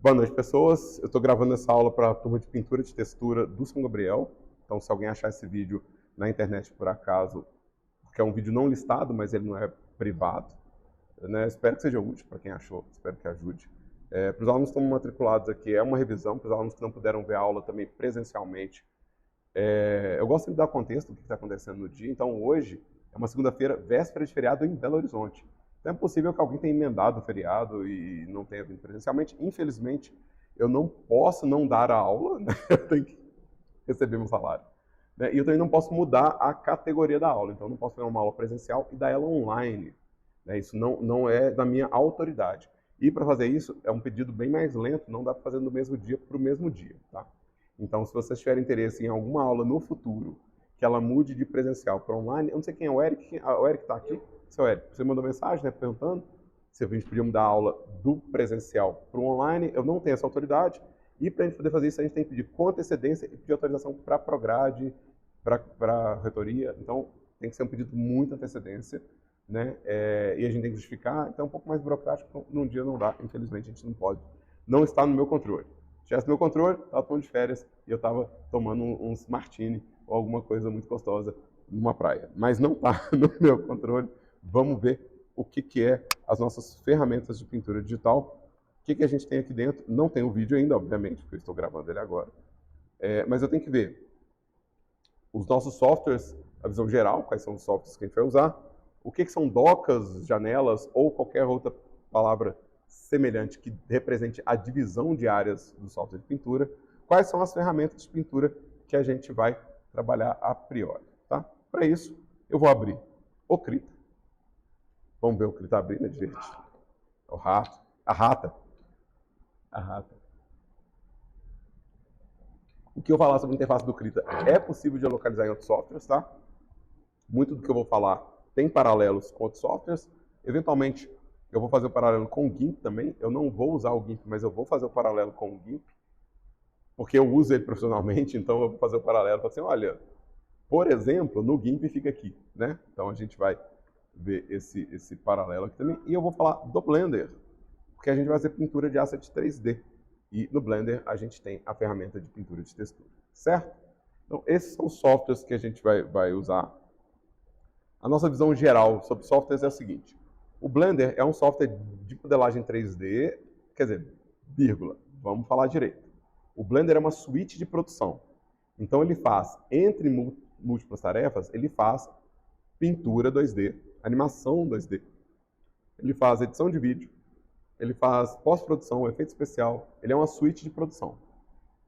Boa noite, pessoas. Eu estou gravando essa aula para a turma de pintura de textura do São Gabriel. Então, se alguém achar esse vídeo na internet por acaso, porque é um vídeo não listado, mas ele não é privado, né? Espero que seja útil para quem achou, espero que ajude. Para os alunos que estão matriculados aqui, é uma revisão. Para os alunos que não puderam ver a aula também presencialmente, eu gosto sempre de dar contexto do que está acontecendo no dia. Então, hoje é uma segunda-feira, véspera de feriado em Belo Horizonte. Então, é possível que alguém tenha emendado o feriado e não tenha vindo presencialmente. Infelizmente, eu não posso não dar a aula, né? Eu tenho que receber meu salário. Né? E eu também não posso mudar a categoria da aula. Então, eu não posso fazer uma aula presencial e dar ela online. Né? Isso não é da minha autoridade. E para fazer isso, é um pedido bem mais lento, não dá para fazer no mesmo dia para o mesmo dia. Tá? Então, se vocês tiverem interesse em alguma aula no futuro, que ela mude de presencial para online, eu não sei quem é o Eric. O Eric está aqui? Seu Eric, você mandou mensagem, né, perguntando se a gente podia mudar a aula do presencial para o online. Eu não tenho essa autoridade. E para a gente poder fazer isso, a gente tem que pedir com antecedência e pedir autorização para a Prograde, para a reitoria. Então, tem que ser um pedido com muita antecedência, né? E a gente tem que justificar. Então, é um pouco mais burocrático. Num dia não dá. Infelizmente, a gente não pode. Não está no meu controle. Se tivesse no meu controle, estava tomando de férias e eu estava tomando uns martini ou alguma coisa muito gostosa numa praia. Mas não está no meu controle. Vamos ver o que é as nossas ferramentas de pintura digital. O que a gente tem aqui dentro? Não tem o vídeo ainda, obviamente, porque eu estou gravando ele agora. Mas eu tenho que ver os nossos softwares, a visão geral, quais são os softwares que a gente vai usar, o que são docas, janelas ou qualquer outra palavra semelhante que represente a divisão de áreas do software de pintura, quais são as ferramentas de pintura que a gente vai trabalhar a priori. Tá? Para isso, eu vou abrir o Krita. Vamos ver o Krita abrindo, é divertido. O rato. A rata. A rata. O que eu falar sobre a interface do Krita é possível de localizar em outros softwares, tá? Muito do que eu vou falar tem paralelos com outros softwares. Eventualmente, eu vou fazer o paralelo com o GIMP também. Eu não vou usar o GIMP, mas eu vou fazer o paralelo com o GIMP, porque eu uso ele profissionalmente, então eu vou fazer o paralelo. Assim, olha, por exemplo, no GIMP fica aqui, né? Então a gente vai ver esse paralelo aqui também. E eu vou falar do Blender, porque a gente vai fazer pintura de asset 3D. E no Blender a gente tem a ferramenta de pintura de textura, certo? Então esses são os softwares que a gente vai usar. A nossa visão geral sobre softwares é a seguinte. O Blender é um software de modelagem 3D, quer dizer, vírgula, vamos falar direito. O Blender é uma suíte de produção. Então ele faz, entre múltiplas tarefas, ele faz pintura 2D, animação 2D. Ele faz edição de vídeo, ele faz pós-produção, efeito especial, ele é uma suíte de produção.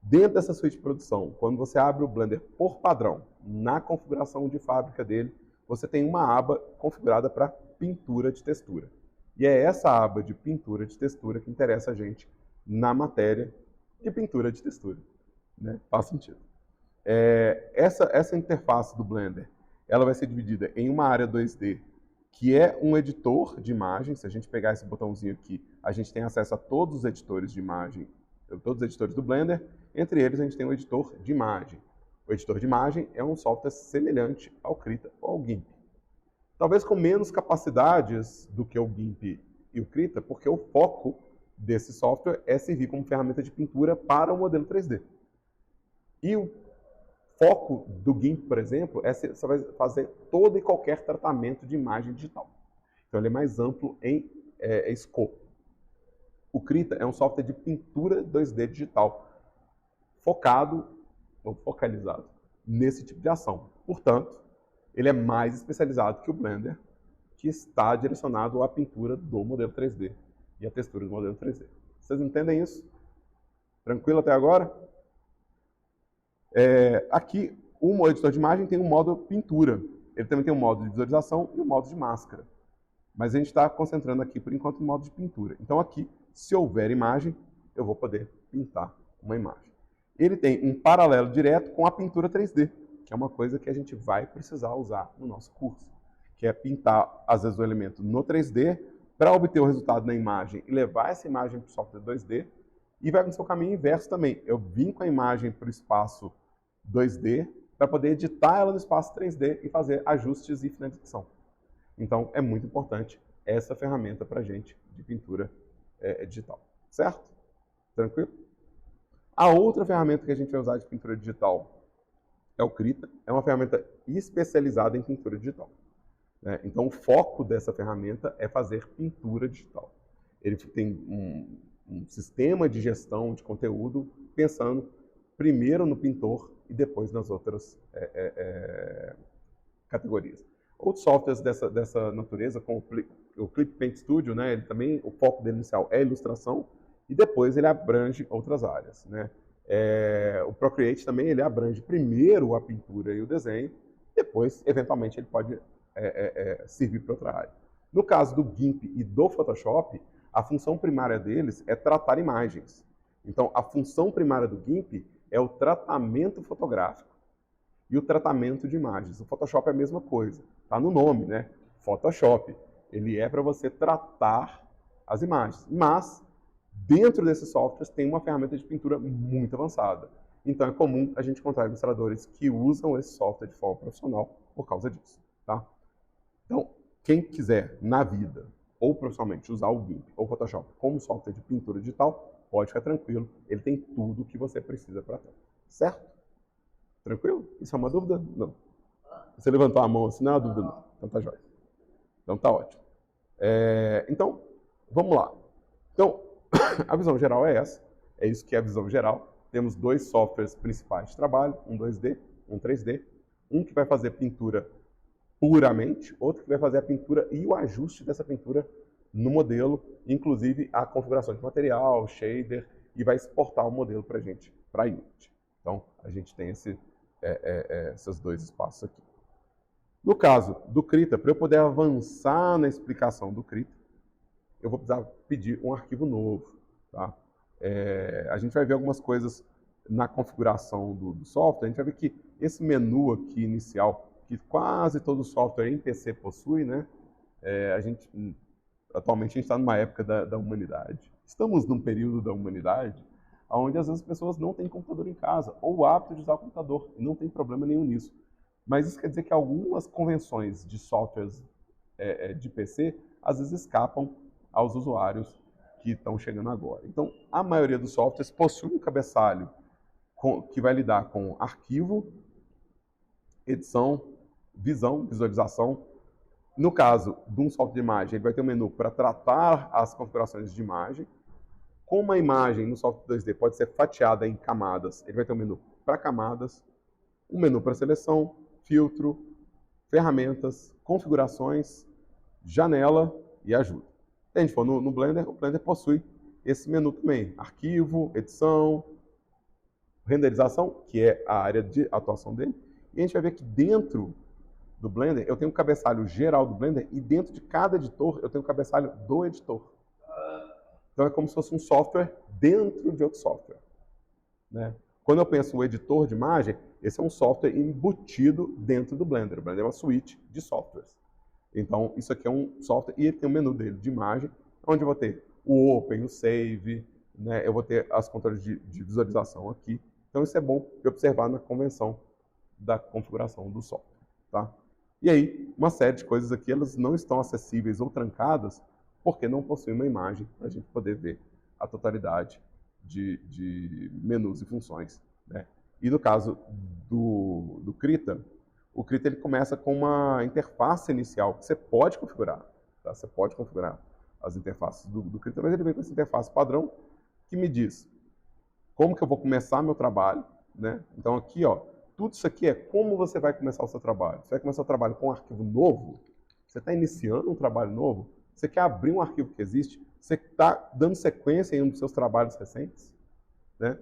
Dentro dessa suíte de produção, quando você abre o Blender por padrão, na configuração de fábrica dele, você tem uma aba configurada para pintura de textura. E é essa aba de pintura de textura que interessa a gente na matéria de pintura de textura. Né? Faz sentido. Essa interface do Blender, ela vai ser dividida em uma área 2D, que é um editor de imagem. Se a gente pegar esse botãozinho aqui, a gente tem acesso a todos os editores de imagem, todos os editores do Blender. Entre eles, a gente tem o editor de imagem. O editor de imagem é um software semelhante ao Krita ou ao GIMP. Talvez com menos capacidades do que o GIMP e o Krita, porque o foco desse software é servir como ferramenta de pintura para o modelo 3D. E o foco do GIMP, por exemplo, é você vai fazer todo e qualquer tratamento de imagem digital. Então ele é mais amplo em escopo. O Krita é um software de pintura 2D digital, focado ou focalizado nesse tipo de ação. Portanto, ele é mais especializado que o Blender, que está direcionado à pintura do modelo 3D e à textura do modelo 3D. Vocês entendem isso? Tranquilo até agora? Aqui, o editor de imagem tem um modo pintura. Ele também tem um modo de visualização e um modo de máscara. Mas a gente está concentrando aqui, por enquanto, no modo de pintura. Então aqui, se houver imagem, eu vou poder pintar uma imagem. Ele tem um paralelo direto com a pintura 3D, que é uma coisa que a gente vai precisar usar no nosso curso, que é pintar, às vezes, o elemento no 3D para obter o resultado na imagem e levar essa imagem para o software 2D, e vai no seu caminho inverso também. Eu vim com a imagem para o espaço 2D para poder editar ela no espaço 3D e fazer ajustes e finalização. Então, é muito importante essa ferramenta para a gente de pintura digital, certo? Tranquilo? A outra ferramenta que a gente vai usar de pintura digital é o Krita. É uma ferramenta especializada em pintura digital. Né? Então, o foco dessa ferramenta é fazer pintura digital. Ele tem um sistema de gestão de conteúdo pensando primeiro no pintor e depois nas outras categorias. Outros softwares dessa natureza, como o Clip Paint Studio, né, ele também, o foco dele inicial é ilustração e depois ele abrange outras áreas. Né? O Procreate também ele abrange primeiro a pintura e o desenho, depois, eventualmente, ele pode servir para outra área. No caso do GIMP e do Photoshop, a função primária deles é tratar imagens. Então, a função primária do GIMP é o tratamento fotográfico e o tratamento de imagens. O Photoshop é a mesma coisa, está no nome, né? Photoshop. Ele é para você tratar as imagens, mas dentro desses softwares tem uma ferramenta de pintura muito avançada. Então é comum a gente encontrar ilustradores que usam esse software de forma profissional por causa disso. Tá? Então, quem quiser na vida ou profissionalmente usar o GIMP ou o Photoshop como software de pintura digital, pode ficar tranquilo, ele tem tudo o que você precisa para ter. Certo? Tranquilo? Isso é uma dúvida? Não. Você levantou a mão assim, não é uma dúvida não. Então tá jóia. Então tá ótimo. Então, vamos lá. Então, a visão geral é essa. É isso que é a visão geral. Temos dois softwares principais de trabalho, um 2D, um 3D. Um que vai fazer pintura puramente, outro que vai fazer a pintura e o ajuste dessa pintura no modelo, inclusive a configuração de material, shader, e vai exportar o modelo para a gente, para a Unity. Então, a gente tem esses dois espaços aqui. No caso do Krita, para eu poder avançar na explicação do Krita, eu vou precisar pedir um arquivo novo. Tá? A gente vai ver algumas coisas na configuração do software. A gente vai ver que esse menu aqui inicial, que quase todo software em PC possui, né? Atualmente a gente está numa época da humanidade. Estamos num período da humanidade onde às vezes as pessoas não têm computador em casa, ou o hábito de usar o computador, e não tem problema nenhum nisso. Mas isso quer dizer que algumas convenções de softwares de PC às vezes escapam aos usuários que estão chegando agora. Então, a maioria dos softwares possui um cabeçalho que vai lidar com arquivo, edição, visualização. No caso de um software de imagem, ele vai ter um menu para tratar as configurações de imagem. Como a imagem no software 2D pode ser fatiada em camadas, ele vai ter um menu para camadas, um menu para seleção, filtro, ferramentas, configurações, janela e ajuda. Se a gente for no Blender, o Blender possui esse menu também. Arquivo, edição, renderização, que é a área de atuação dele. E a gente vai ver que dentro do Blender, eu tenho um cabeçalho geral do Blender e dentro de cada editor, eu tenho um cabeçalho do editor. Então é como se fosse um software dentro de outro software. Né? Quando eu penso no editor de imagem, esse é um software embutido dentro do Blender. O Blender é uma suíte de softwares. Então, isso aqui é um software e ele tem um menu dele de imagem, onde eu vou ter o Open, o Save, né? Eu vou ter as controles de visualização aqui. Então, isso é bom de observar na convenção da configuração do software. Tá? E aí, uma série de coisas aqui, elas não estão acessíveis ou trancadas, porque não possuem uma imagem para a gente poder ver a totalidade de menus e funções. Né? E no caso do Krita, o Krita ele começa com uma interface inicial que você pode configurar. Tá? Você pode configurar as interfaces do Krita, mas ele vem com essa interface padrão que me diz como que eu vou começar meu trabalho. Né? Então aqui, ó, tudo isso aqui é como você vai começar o seu trabalho. Você vai começar o trabalho com um arquivo novo? Você está iniciando um trabalho novo? Você quer abrir um arquivo que existe? Você está dando sequência em um dos seus trabalhos recentes? Né?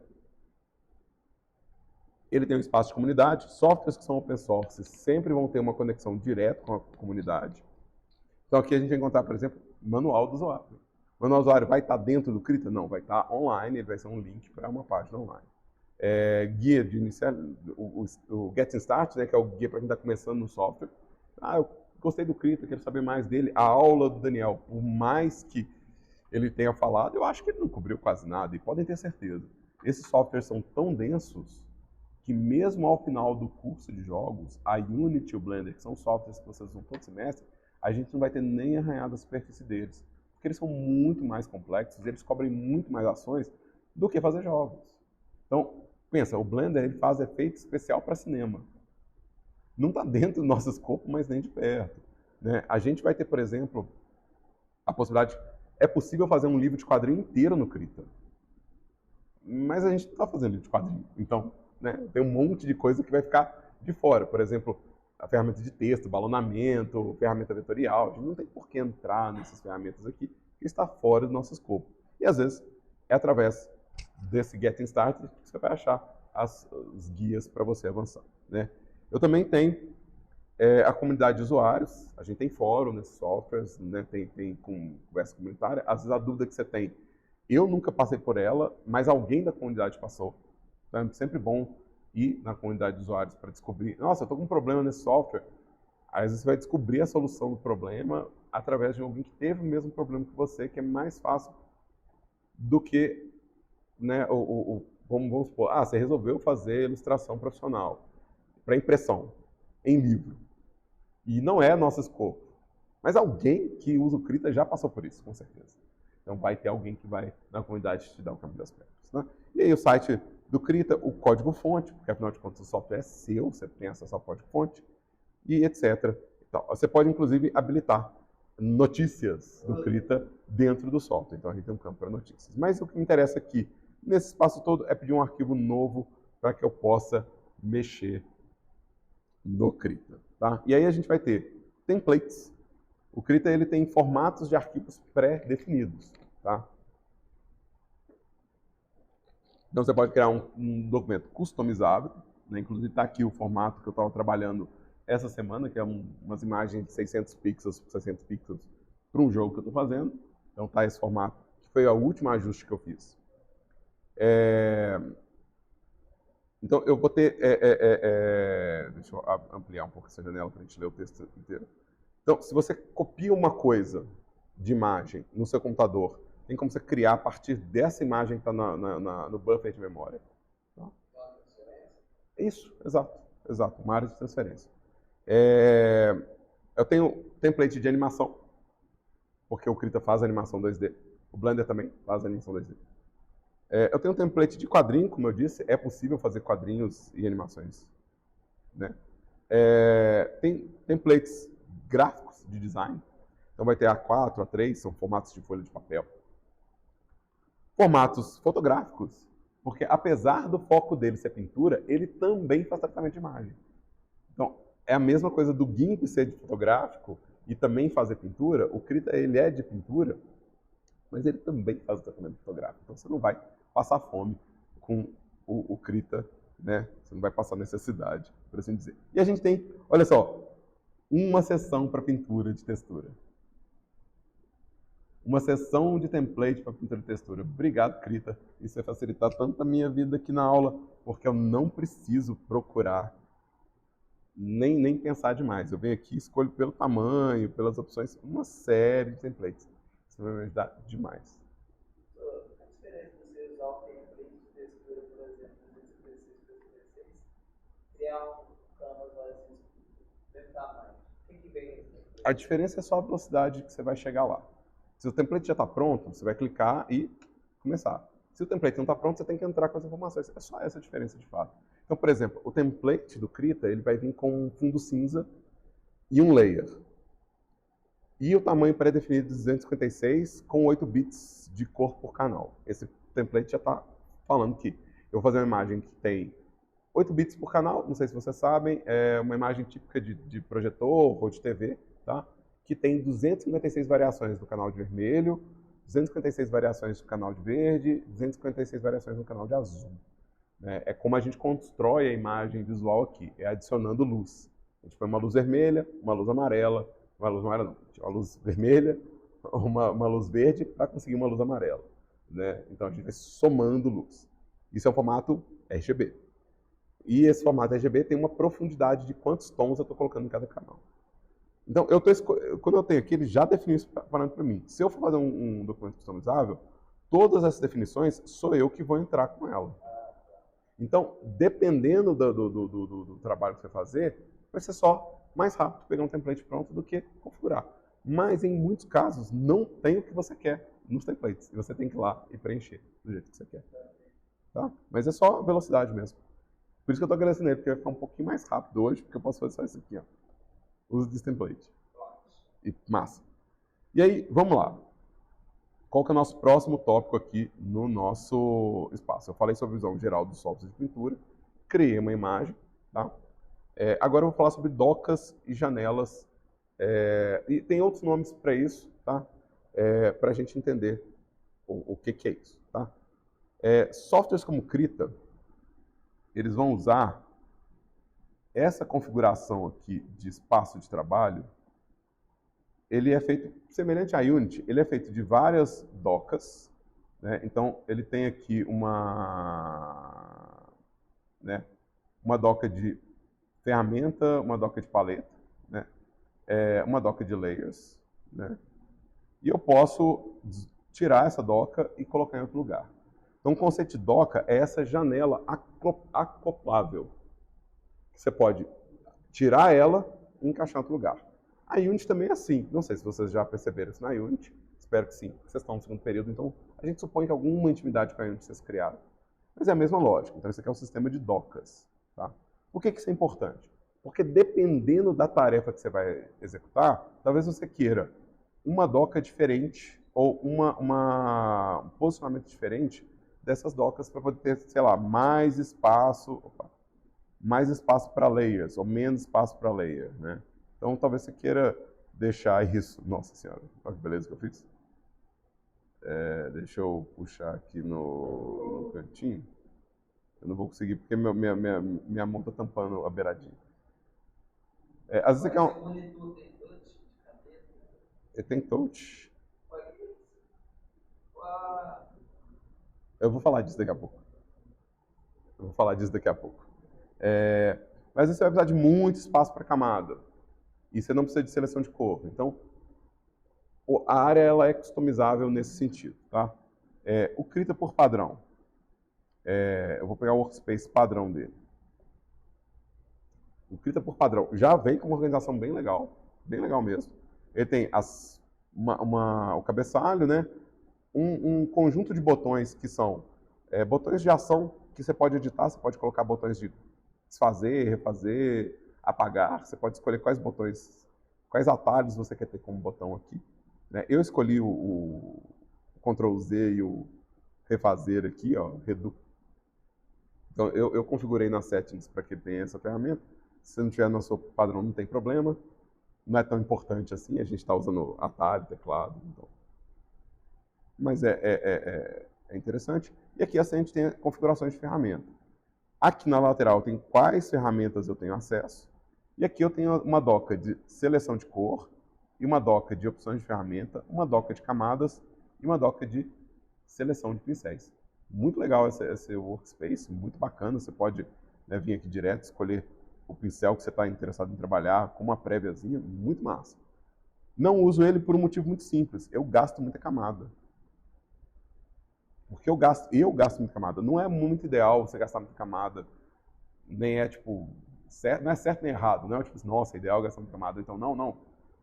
Ele tem um espaço de comunidade. Softwares que são open source sempre vão ter uma conexão direta com a comunidade. Então aqui a gente vai encontrar, por exemplo, manual do usuário. O manual do usuário vai estar dentro do Krita? Não, vai estar online, ele vai ser um link para uma página online. Guia de iniciar, o Getting Started, né, que é o guia para quem está começando no software. Eu gostei do Krita, quero saber mais dele. A aula do Daniel, por mais que ele tenha falado, eu acho que ele não cobriu quase nada, e podem ter certeza. Esses softwares são tão densos que mesmo ao final do curso de jogos, a Unity e o Blender, que são softwares que vocês usam todo semestre, a gente não vai ter nem arranhado a superfície deles. Porque eles são muito mais complexos, eles cobrem muito mais ações do que fazer jogos. Então, pensa, o Blender ele faz efeito especial para cinema. Não está dentro do nosso escopo, mas nem de perto. Né? A gente vai ter, por exemplo, a possibilidade... É possível fazer um livro de quadrinho inteiro no Krita. Mas a gente não está fazendo livro de quadrinho. Então, né, tem um monte de coisa que vai ficar de fora. Por exemplo, a ferramenta de texto, balonamento, ferramenta vetorial. A gente não tem por que entrar nessas ferramentas aqui, que está fora do nosso escopo. E às vezes é através desse Getting Started que você vai achar os guias para você avançar. Né? Eu também tenho a comunidade de usuários, a gente tem fórum nesses softwares, né? tem conversa comunitária. Às vezes a dúvida que você tem, eu nunca passei por ela, mas alguém da comunidade passou. Então é sempre bom ir na comunidade de usuários para descobrir, nossa, eu estou com um problema nesse software. Aí, às vezes você vai descobrir a solução do problema através de alguém que teve o mesmo problema que você, que é mais fácil do que, né, vamos supor, você resolveu fazer ilustração profissional para impressão em livro. E não é nosso escopo. Mas alguém que usa o Krita já passou por isso, com certeza. Então vai ter alguém que vai na comunidade te dar o caminho das pedras. Né? E aí o site do Krita, o código-fonte, porque afinal de contas o software é seu, você tem acesso ao código-fonte, e etc. Então, você pode inclusive habilitar notícias do Krita dentro do software. Então a gente tem um campo para notícias. Mas o que me interessa aqui, nesse espaço todo, é pedir um arquivo novo para que eu possa mexer no Krita. Tá? E aí a gente vai ter templates. O Krita ele tem formatos de arquivos pré-definidos. Tá? Então você pode criar um documento customizável. Né? Inclusive está aqui o formato que eu estava trabalhando essa semana, que é umas imagens de 600 pixels por 600 pixels para um jogo que eu estou fazendo. Então está esse formato, que foi o último ajuste que eu fiz. Então, eu vou ter... deixa eu ampliar um pouco essa janela para a gente ler o texto inteiro. Então, se você copia uma coisa de imagem no seu computador, tem como você criar a partir dessa imagem que está no buffer de memória. Tá? Isso, exato, uma área de transferência. Eu tenho template de animação, porque o Krita faz animação 2D. O Blender também faz animação 2D. Eu tenho um template de quadrinho, como eu disse, é possível fazer quadrinhos e animações. Né? Tem templates gráficos de design, então vai ter A4, A3, são formatos de folha de papel. Formatos fotográficos, porque apesar do foco dele ser pintura, ele também faz tratamento de imagem. Então, é a mesma coisa do GIMP ser de fotográfico e também fazer pintura, o Krita ele é de pintura, mas ele também faz o tratamento fotográfico. Então você não vai passar fome com o Krita, né? Você não vai passar necessidade, por assim dizer. E a gente tem, olha só, uma seção para pintura de textura. Uma seção de template para pintura de textura. Obrigado, Krita. Isso vai facilitar tanto a minha vida aqui na aula, porque eu não preciso procurar nem pensar demais. Eu venho aqui, escolho pelo tamanho, pelas opções, uma série de templates. Isso vai me ajudar demais. A diferença de você usar o template de textura, por exemplo, no 256 criar um canvas assim, desse tamanho. O que vem nesse? A diferença é só a velocidade que você vai chegar lá. Se o template já está pronto, você vai clicar e começar. Se o template não está pronto, você tem que entrar com as informações. É só essa a diferença de fato. Então, por exemplo, o template do Krita ele vai vir com um fundo cinza e um layer. E o tamanho pré-definido de 256 com 8 bits de cor por canal. Esse template já está falando que eu vou fazer uma imagem que tem 8 bits por canal, não sei se vocês sabem, é uma imagem típica de projetor ou de TV, tá? Que tem 256 variações no canal de vermelho, 256 variações no canal de verde, 256 variações no canal de azul. É como a gente constrói a imagem visual aqui, é adicionando luz. A gente põe uma luz vermelha, uma luz amarela, uma luz vermelha, uma luz verde para conseguir uma luz amarela. Né? Então a gente vai somando luz. Isso é um formato RGB. E esse formato RGB tem uma profundidade de quantos tons eu estou colocando em cada canal. Então, quando eu tenho aqui, ele já definiu esse parâmetro para mim. Se eu for fazer um documento customizável, todas essas definições sou eu que vou entrar com ela. Então, dependendo do trabalho que você fazer, vai ser só mais rápido pegar um template pronto do que configurar. Mas, em muitos casos, não tem o que você quer nos templates. E você tem que ir lá e preencher do jeito que você quer. tá? Mas é só velocidade mesmo. Por isso que eu estou agradecendo ele, porque vai ficar um pouquinho mais rápido hoje, porque eu posso fazer só isso aqui, ó. Uso desse template. E massa. E aí, vamos lá. Qual que é o nosso próximo tópico aqui no nosso espaço? Eu falei sobre a visão geral dos softwares de pintura, criei uma imagem, tá? Agora eu vou falar sobre docas e janelas. E tem outros nomes para isso, tá? Para a gente entender o que é isso, tá? Softwares como Krita, eles vão usar essa configuração aqui de espaço de trabalho. Ele é feito semelhante à Unity, ele é feito de várias docas, né? Então ele tem aqui uma doca de ferramenta, uma doca de paleta, né? Uma doca de layers, né? E eu posso tirar essa doca e colocar em outro lugar. Então o conceito de doca é essa janela acoplável. Você pode tirar ela e encaixar em outro lugar. A Unity também é assim. Não sei se vocês já perceberam isso na Unity. Espero que sim. Vocês estão no segundo período, então a gente supõe que alguma intimidade com a Unity vocês criaram. Mas é a mesma lógica. Então isso aqui é um sistema de docas. Tá? Por que isso é importante? Porque dependendo da tarefa que você vai executar, talvez você queira uma doca diferente ou um posicionamento diferente dessas docas para poder ter, sei lá, mais espaço para layers ou menos espaço para layer, né? Então, talvez você queira deixar isso... Nossa Senhora, olha que beleza que eu fiz. Deixa eu puxar aqui no cantinho. Eu não vou conseguir, porque minha mão está tampando a beiradinha. Às vezes você quer um... monitor tem touch de caneta? Tem touch? Olha isso. Eu vou falar disso daqui a pouco. Mas você vai precisar de muito espaço para camada. E você não precisa de seleção de cor. Então, a área ela é customizável nesse sentido. Tá? O Krita por padrão. Eu vou pegar o workspace padrão dele. O Krita por padrão já vem com uma organização bem legal mesmo. Ele tem o cabeçalho, né? Um conjunto de botões que são botões de ação que você pode editar, você pode colocar botões de desfazer, refazer, apagar, você pode escolher quais atalhos você quer ter como botão aqui. Né? Eu escolhi o Ctrl Z e o refazer aqui, ó, redo. Então eu configurei nas settings para que tenha essa ferramenta. Se não tiver no seu padrão, não tem problema. Não é tão importante assim, a gente está usando atalho, teclado. Então. Mas é interessante. E aqui assim, a gente tem configurações de ferramenta. Aqui na lateral tem quais ferramentas eu tenho acesso. E aqui eu tenho uma doca de seleção de cor, e uma doca de opções de ferramenta, uma doca de camadas e uma doca de seleção de pincéis. Muito legal esse workspace, muito bacana. Você pode vir aqui direto, escolher o pincel que você está interessado em trabalhar com uma préviazinha, muito massa. Não uso ele por um motivo muito simples. Eu gasto muita camada. Porque eu gasto muita camada. Não é muito ideal você gastar muita camada. Nem é tipo, certo, não é certo nem errado. Não é tipo, nossa, é ideal gastar muita camada. Então, não.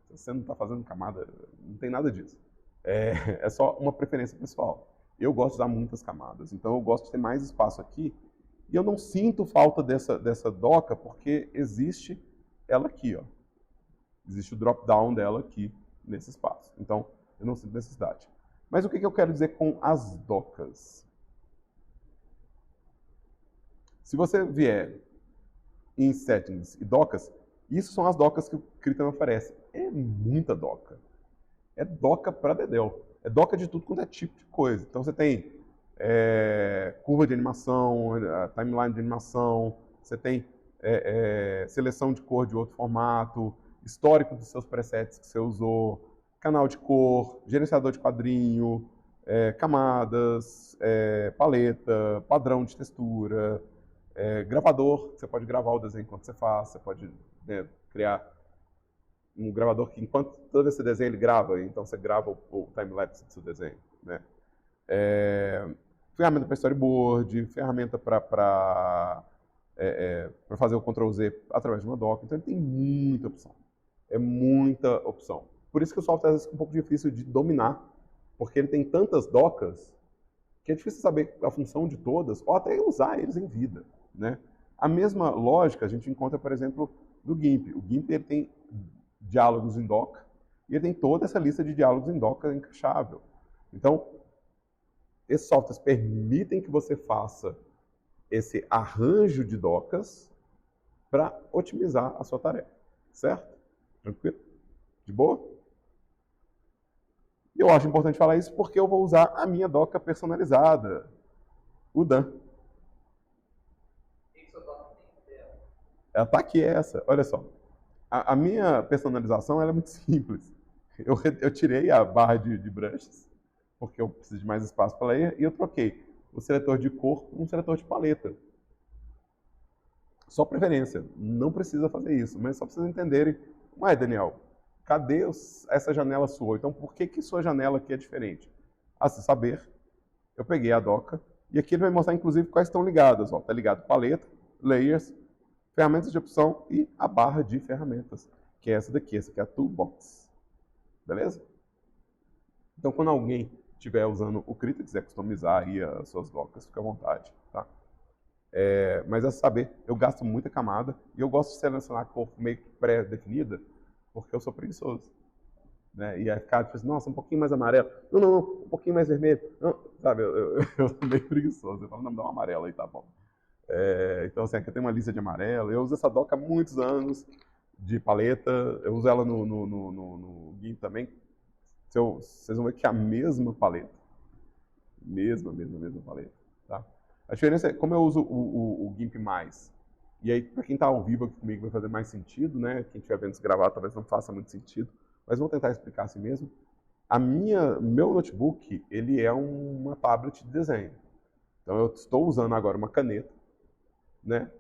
Se você não está fazendo camada, não tem nada disso. É só uma preferência pessoal. Eu gosto de usar muitas camadas. Então, eu gosto de ter mais espaço aqui. E eu não sinto falta dessa doca, porque existe ela aqui, ó. Existe o drop-down dela aqui, nesse espaço. Então, eu não sinto necessidade. Mas o que eu quero dizer com as docas? Se você vier em Settings e Docas, isso são as docas que o Krita me oferece. É muita doca. É doca para dedéu. É doca de tudo quanto é tipo de coisa. Então você tem curva de animação, timeline de animação, você tem seleção de cor de outro formato, histórico dos seus presets que você usou, canal de cor, gerenciador de quadrinho, camadas, paleta, padrão de textura, gravador, você pode gravar o desenho enquanto você faz, você pode criar um gravador que toda vez que você desenha ele grava, então você grava o time-lapse do seu desenho. Né? Ferramenta para storyboard, ferramenta para fazer o Ctrl Z através de uma doca, então ele tem muita opção. É muita opção. Por isso que o software às vezes é um pouco difícil de dominar, porque ele tem tantas docas que é difícil saber a função de todas, ou até usar eles em vida, né? A mesma lógica a gente encontra, por exemplo, no GIMP. O GIMP ele tem diálogos em Docker, e ele tem toda essa lista de diálogos em Docker encaixável. Então, esses softwares permitem que você faça esse arranjo de docas para otimizar a sua tarefa, certo? Tranquilo? De boa? Eu acho importante falar isso porque eu vou usar a minha doca personalizada, o Dan. Ela está aqui essa, olha só. A minha personalização ela é muito simples. Eu tirei a barra de brushes, porque eu preciso de mais espaço para ler, e eu troquei o seletor de cor por um seletor de paleta. Só preferência, não precisa fazer isso, mas só para vocês entenderem. Mas, Daniel, cadê essa janela sua? Então, por que sua janela aqui é diferente? A se saber, eu peguei a doca, e aqui ele vai mostrar, inclusive, quais estão ligadas. Está ligado paleta, layers, ferramentas de opção e a barra de ferramentas, que é essa daqui. Essa aqui é a Toolbox. Beleza? Então, quando alguém estiver usando o Krita, quiser customizar aí as suas docas, fica à vontade, tá? Mas a saber, eu gasto muita camada e eu gosto de selecionar a cor meio que pré-definida, porque eu sou preguiçoso. Né? E aí ficar tipo assim, nossa, um pouquinho mais amarelo. Não, um pouquinho mais vermelho. Não, sabe, eu sou meio preguiçoso. Eu falo, não, me dá uma amarela aí, tá bom. Então, assim, aqui eu tenho uma lista de amarelo. Eu uso essa doca há muitos anos, de paleta. Eu uso ela no GIMP também. Vocês vão ver que é a mesma paleta. Mesma paleta. Tá? A diferença é, como eu uso o GIMP+, e aí, para quem está ao vivo aqui comigo, vai fazer mais sentido, né? Quem estiver vendo isso gravado talvez não faça muito sentido, mas vou tentar explicar assim mesmo. Meu notebook, ele é uma tablet de desenho. Então, eu estou usando agora uma caneta, né?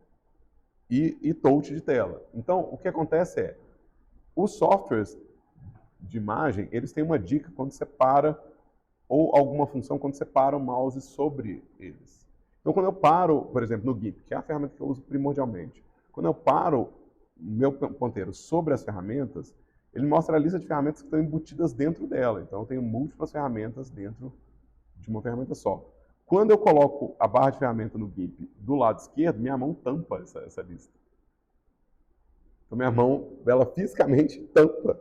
E touch de tela. Então, o que acontece é, os softwares de imagem, eles têm uma dica quando você para, ou alguma função quando você para o mouse sobre eles. Então, quando eu paro, por exemplo, no GIMP, que é a ferramenta que eu uso primordialmente, quando eu paro meu ponteiro sobre as ferramentas, ele mostra a lista de ferramentas que estão embutidas dentro dela. Então, eu tenho múltiplas ferramentas dentro de uma ferramenta só. Quando eu coloco a barra de ferramenta no GIMP do lado esquerdo, minha mão tampa essa lista. Então, minha mão, ela fisicamente tampa,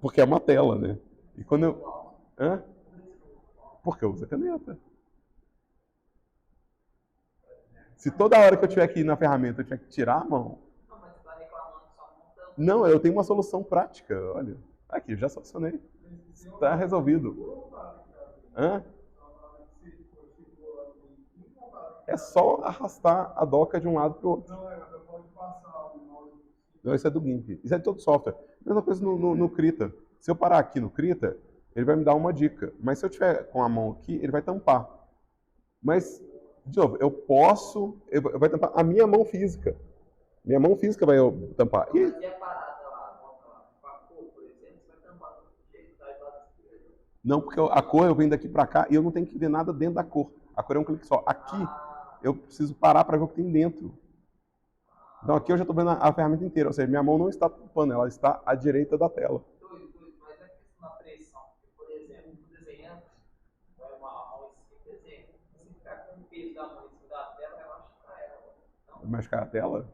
porque é uma tela, né? E quando eu... Hã? Porque eu uso a caneta. Se toda hora que eu tiver aqui na ferramenta eu tiver que tirar a mão... Não, mas você está reclamando só montando. Não, eu tenho uma solução prática, olha. Aqui, eu já solucionei. Está resolvido. Hã? É só arrastar a doca de um lado para o outro. Não, isso é do GIMP. Isso é de todo software. Mesma coisa no Krita. Se eu parar aqui no Krita, ele vai me dar uma dica. Mas se eu tiver com a mão aqui, ele vai tampar. Mas, de novo, eu posso... Vai tampar a minha mão física. Minha mão física vai tampar. E a parada lá, com a cor, por exemplo, você vai tampar do jeito da lado esquerdo. Não, porque a cor eu venho daqui para cá e eu não tenho que ver nada dentro da cor. A cor é um clique só. Aqui, eu preciso parar para ver o que tem dentro. Então aqui eu já estou vendo a ferramenta inteira, ou seja, minha mão não está tampando, ela está à direita da tela. Doido, mas é questão da pressão. Por exemplo, desenhando, vai uma mão em cima, desenho. Se ficar com o peso da mão em cima da tela, vai machucar ela. Vai machucar a tela?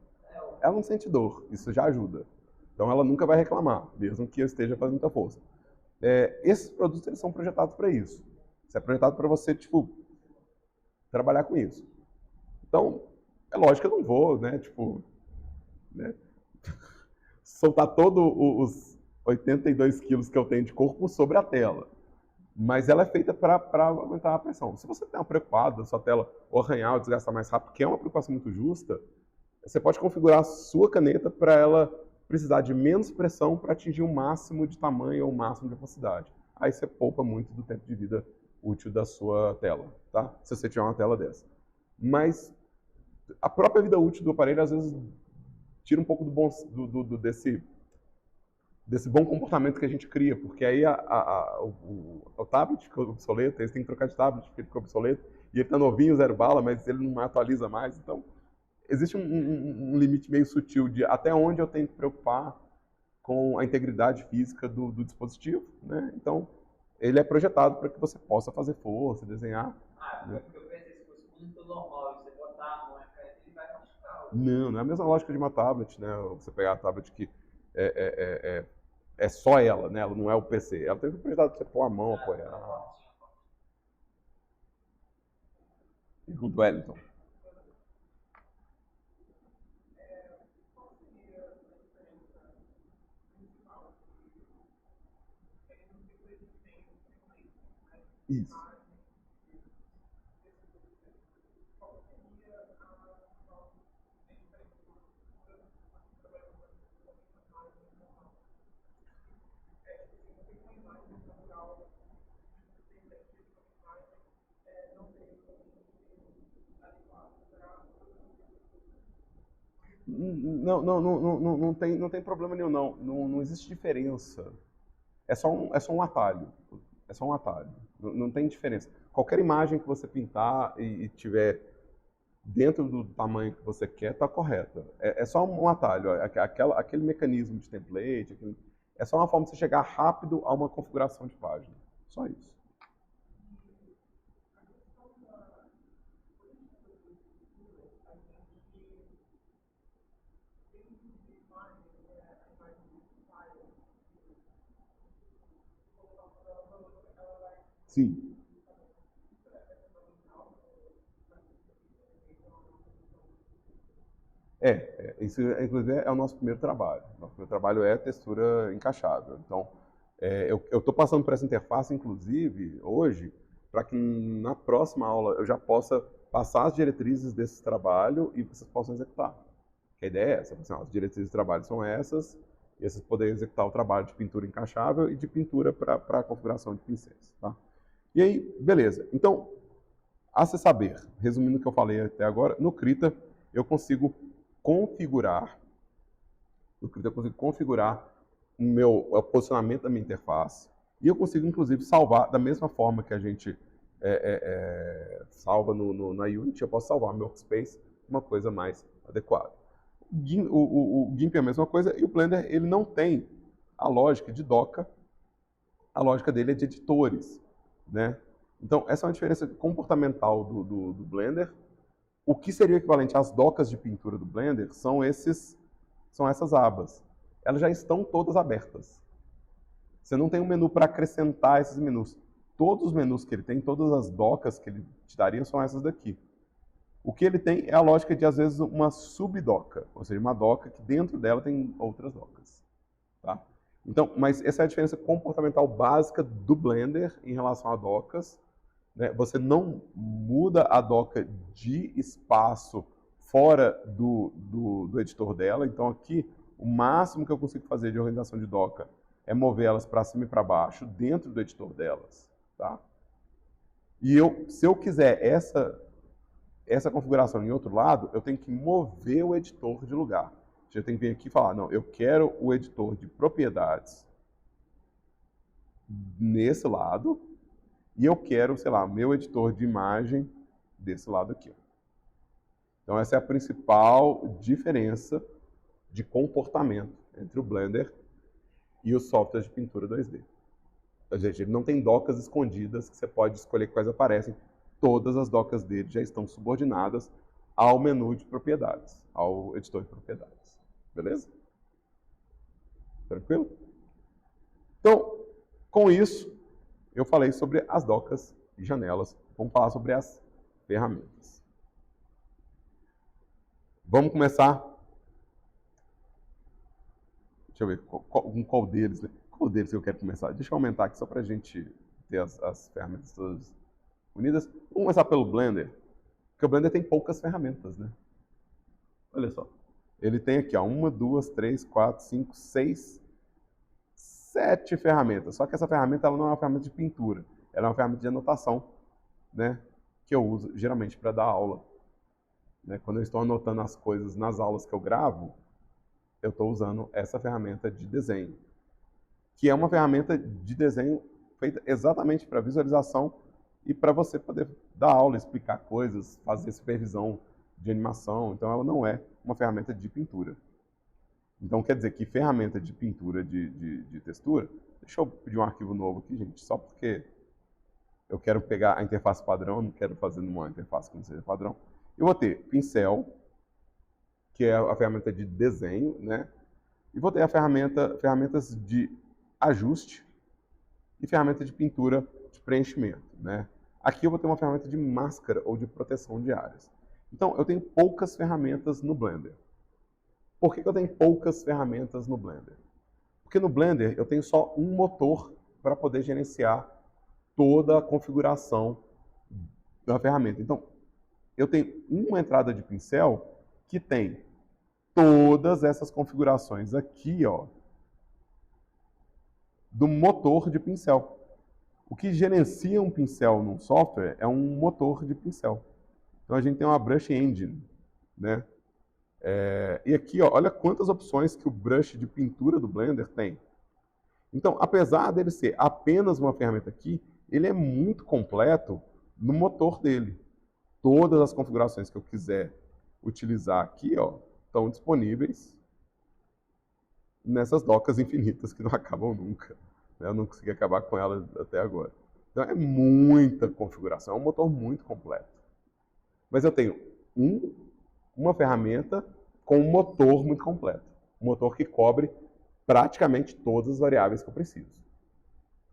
Ela não sente dor, isso já ajuda. Então ela nunca vai reclamar, mesmo que eu esteja fazendo muita força. Esses produtos eles são projetados para isso. Isso é projetado para você, tipo, trabalhar com isso. Então, é lógico que eu não vou, né, soltar todos os 82 quilos que eu tenho de corpo sobre a tela. Mas ela é feita para aguentar a pressão. Se você está preocupado da sua tela ou arranhar ou desgastar mais rápido, que é uma preocupação muito justa, você pode configurar a sua caneta para ela precisar de menos pressão para atingir o máximo de tamanho ou o máximo de velocidade. Aí você poupa muito do tempo de vida útil da sua tela, tá? Se você tiver uma tela dessa. Mas a própria vida útil do aparelho, às vezes, tira um pouco desse bom comportamento que a gente cria, porque aí o tablet fica obsoleto, eles têm que trocar de tablet porque ele fica obsoleto, e ele está novinho, zero bala, mas ele não atualiza mais. Então, existe um limite meio sutil de até onde eu tenho que preocupar com a integridade física do dispositivo, né? Então, ele é projetado para que você possa fazer força, desenhar, Né? Porque eu pensei, se fosse muito normal e você botar a mão na caneta, ele vai machucar. Não é a mesma lógica de uma tablet, né? Você pegar a tablet que é só ela, né? Ela não é o PC. Ela tem a oportunidade de você pôr a mão, apoiar. Pergunta o Wellington. Isso. Não tem problema nenhum, não. Não existe diferença. É só um atalho. É só um atalho. Não tem diferença. Qualquer imagem que você pintar e tiver dentro do tamanho que você quer, está correta. É só um atalho. Aquele mecanismo de template, é só uma forma de você chegar rápido a uma configuração de página. Só isso. Sim. Isso inclusive é o nosso primeiro trabalho. Nosso primeiro trabalho é textura encaixável. Então, eu estou passando por essa interface, inclusive, hoje, para que na próxima aula eu já possa passar as diretrizes desse trabalho e vocês possam executar. Que a ideia é essa, assim, as diretrizes de trabalho são essas, e vocês poderem executar o trabalho de pintura encaixável e de pintura para a configuração de pincéis. Tá? E aí, beleza. Então, a se saber, resumindo o que eu falei até agora, no Krita eu consigo configurar o posicionamento da minha interface e eu consigo, inclusive, salvar da mesma forma que a gente salva na Unity, eu posso salvar meu workspace uma coisa mais adequada. O GIMP é a mesma coisa e o Blender ele não tem a lógica de doca, a lógica dele é de editores, né? Então, essa é uma diferença comportamental do Blender. O que seria equivalente às docas de pintura do Blender são essas abas. Elas já estão todas abertas. Você não tem um menu para acrescentar esses menus. Todos os menus que ele tem, todas as docas que ele te daria são essas daqui. O que ele tem é a lógica de, às vezes, uma subdoca, ou seja, uma doca que dentro dela tem outras docas. Tá? Então, mas essa é a diferença comportamental básica do Blender em relação a docas. Né? Você não muda a doca de espaço fora do editor dela. Então, aqui, o máximo que eu consigo fazer de organização de doca é mover elas para cima e para baixo dentro do editor delas. Tá? E se eu quiser essa configuração em outro lado, eu tenho que mover o editor de lugar. Eu tenho que vir aqui e falar, não, eu quero o editor de propriedades nesse lado e eu quero, sei lá, meu editor de imagem desse lado aqui. Então essa é a principal diferença de comportamento entre o Blender e os softwares de pintura 2D. Gente, ele não tem docas escondidas que você pode escolher quais aparecem. Todas as docas dele já estão subordinadas ao menu de propriedades, ao editor de propriedades. Beleza? Tranquilo? Então, com isso, eu falei sobre as docas e janelas. Vamos falar sobre as ferramentas. Vamos começar. Deixa eu ver qual deles, né? Qual deles que eu quero começar? Deixa eu aumentar aqui só para a gente ter as ferramentas todas unidas. Vamos começar pelo Blender, porque o Blender tem poucas ferramentas, né? Olha só. Ele tem aqui, ó, 1, 2, 3, 4, 5, 6, 7 ferramentas. Só que essa ferramenta ela não é uma ferramenta de pintura. Ela é uma ferramenta de anotação, né? Que eu uso geralmente para dar aula. Né? Quando eu estou anotando as coisas nas aulas que eu gravo, eu estou usando essa ferramenta de desenho. Que é uma ferramenta de desenho feita exatamente para visualização e para você poder dar aula, explicar coisas, fazer supervisão de animação. Então, ela não é uma ferramenta de pintura. Então, quer dizer que ferramenta de pintura de textura... Deixa eu pedir um arquivo novo aqui, gente, só porque eu quero pegar a interface padrão, não quero fazer numa interface que não seja padrão. Eu vou ter pincel, que é a ferramenta de desenho, né? E vou ter a ferramentas de ajuste e ferramenta de pintura de preenchimento, né? Aqui eu vou ter uma ferramenta de máscara ou de proteção de áreas. Então, eu tenho poucas ferramentas no Blender. Por que eu tenho poucas ferramentas no Blender? Porque no Blender eu tenho só um motor para poder gerenciar toda a configuração da ferramenta. Então, eu tenho uma entrada de pincel que tem todas essas configurações aqui, ó, do motor de pincel. O que gerencia um pincel num software é um motor de pincel. Então a gente tem uma Brush Engine, né? E aqui, ó, olha quantas opções que o brush de pintura do Blender tem. Então, apesar dele ser apenas uma ferramenta aqui, ele é muito completo no motor dele. Todas as configurações que eu quiser utilizar aqui, ó, estão disponíveis nessas docas infinitas que não acabam nunca. Eu não consegui acabar com elas até agora. Então é muita configuração, é um motor muito completo. Mas eu tenho uma ferramenta com um motor muito completo. Um motor que cobre praticamente todas as variáveis que eu preciso.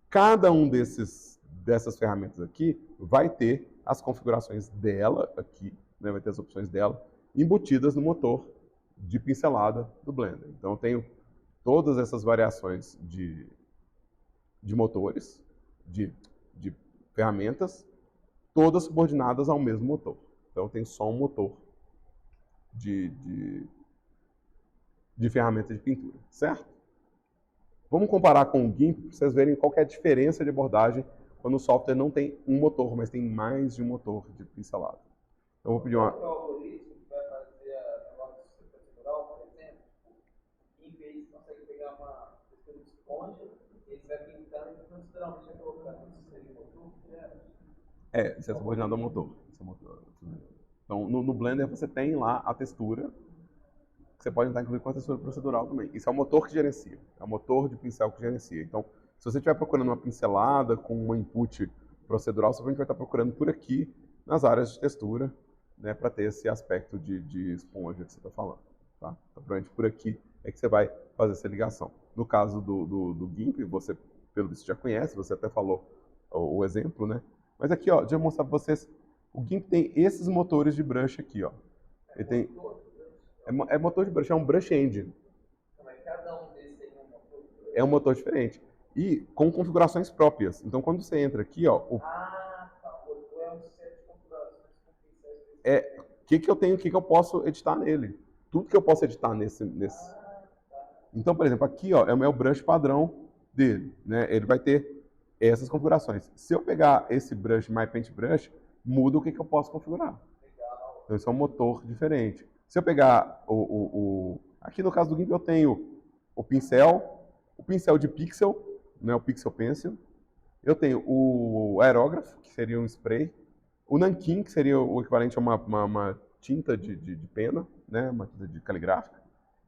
Cada um dessas ferramentas aqui vai ter as configurações dela aqui, né, vai ter as opções dela embutidas no motor de pincelada do Blender. Então eu tenho todas essas variações de motores, de ferramentas, todas subordinadas ao mesmo motor. Então tem só um motor de ferramenta de pintura, certo? Vamos comparar com o GIMP para vocês verem qual que é a diferença de abordagem quando o software não tem um motor, mas tem mais de um motor de pincelada. Então eu vou pedir uma... Qual é o algoritmo que vai fazer a nova procedural, por exemplo? O GIMP aí você consegue pegar uma textura de esponja, ele vai pintando e proceduralmente vai colocando isso aí no motor. Isso é subordinado ao motor. Então, no Blender você tem lá a textura, que você pode entrar inclusive com a textura procedural também. Isso é o motor que gerencia, é o motor de pincel que gerencia. Então, se você estiver procurando uma pincelada com uma input procedural, você vai estar procurando por aqui, nas áreas de textura, né, para ter esse aspecto de esponja que você está falando. Tá? Então, provavelmente por aqui é que você vai fazer essa ligação. No caso do GIMP, você, pelo visto, já conhece, você até falou o exemplo, né? Mas aqui, ó, deixa eu mostrar para vocês, o GIMP tem esses motores de brush aqui, ó. Ele tem... É motor de brush, é um brush engine. Mas cada um desses tem um motor? É um motor diferente. E com configurações próprias. Então, quando você entra aqui, ó... O motor é um set de configurações com pincéis. O que eu posso editar nele. Tudo que eu posso editar nesse... Então, por exemplo, aqui, ó, é o meu brush padrão dele, né? Ele vai ter essas configurações. Se eu pegar esse brush, My Paint Brush, muda o que eu posso configurar. Então, isso é um motor diferente. Se eu pegar aqui no caso do GIMP eu tenho o pincel de pixel, né, o Pixel Pencil. Eu tenho o aerógrafo, que seria um spray. O nanquim, que seria o equivalente a uma tinta de pena, né, uma tinta de caligráfica.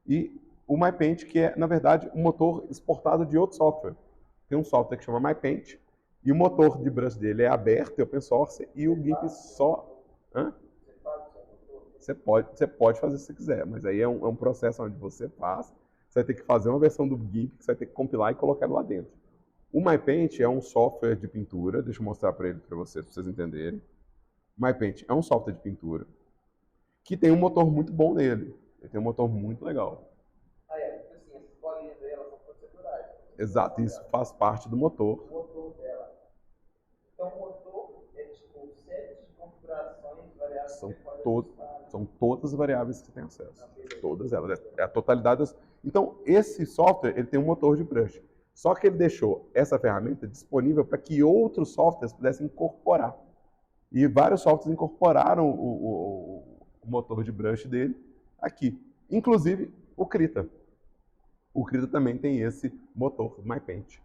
E o MyPaint, que é, na verdade, um motor exportado de outro software. Tem um software que chama MyPaint, e o motor de brush dele é aberto, é open source, e o GIMP só... Hã? Você pode fazer se você quiser, mas aí é um processo onde você faz, você vai ter que fazer uma versão do GIMP que você vai ter que compilar e colocar lá dentro. O MyPaint é um software de pintura, deixa eu mostrar para vocês entenderem. MyPaint é um software de pintura que tem um motor muito bom nele. Ele tem um motor muito legal. Tipo assim, essas bolinhas aí, elas são procedurais. Exato, isso faz parte do motor. O motor dela. Então o motor é tipo um set de configurações variáveis que você pode ajustar. São todas as variáveis que você tem acesso. Todas elas. É a totalidade das... Então, esse software ele tem um motor de brush. Só que ele deixou essa ferramenta disponível para que outros softwares pudessem incorporar. E vários softwares incorporaram o motor de brush dele aqui. Inclusive o Krita. O Krita também tem esse motor MyPaint.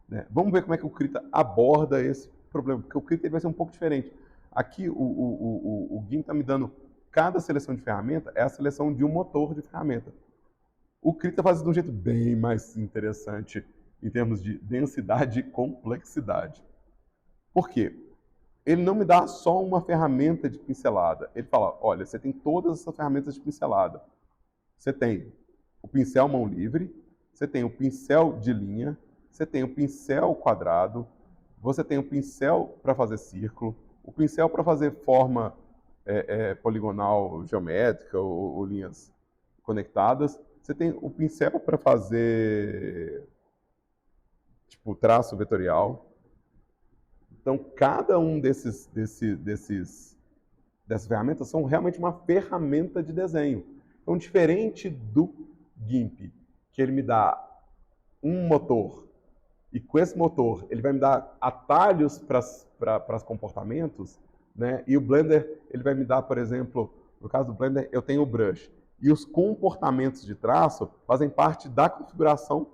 Né? Vamos ver como é que o Krita aborda esse problema, porque o Krita vai ser um pouco diferente. Aqui o GIMP está me dando cada seleção de ferramenta é a seleção de um motor de ferramenta. O Krita faz de um jeito bem mais interessante em termos de densidade e complexidade. Por quê? ele não me dá só uma ferramenta de pincelada. Ele fala, olha, você tem todas essas ferramentas de pincelada. Você tem o pincel mão livre, você tem o pincel de linha, você tem o pincel quadrado, você tem o pincel para fazer círculo, o pincel para fazer forma poligonal geométrica ou linhas conectadas, você tem o pincel para fazer tipo traço vetorial. Então, cada um dessas ferramentas são realmente uma ferramenta de desenho. Então, diferente do GIMP, que ele me dá um motor, e com esse motor ele vai me dar atalhos para os comportamentos, né? E o Blender ele vai me dar, por exemplo, no caso do Blender, eu tenho o brush. E os comportamentos de traço fazem parte da configuração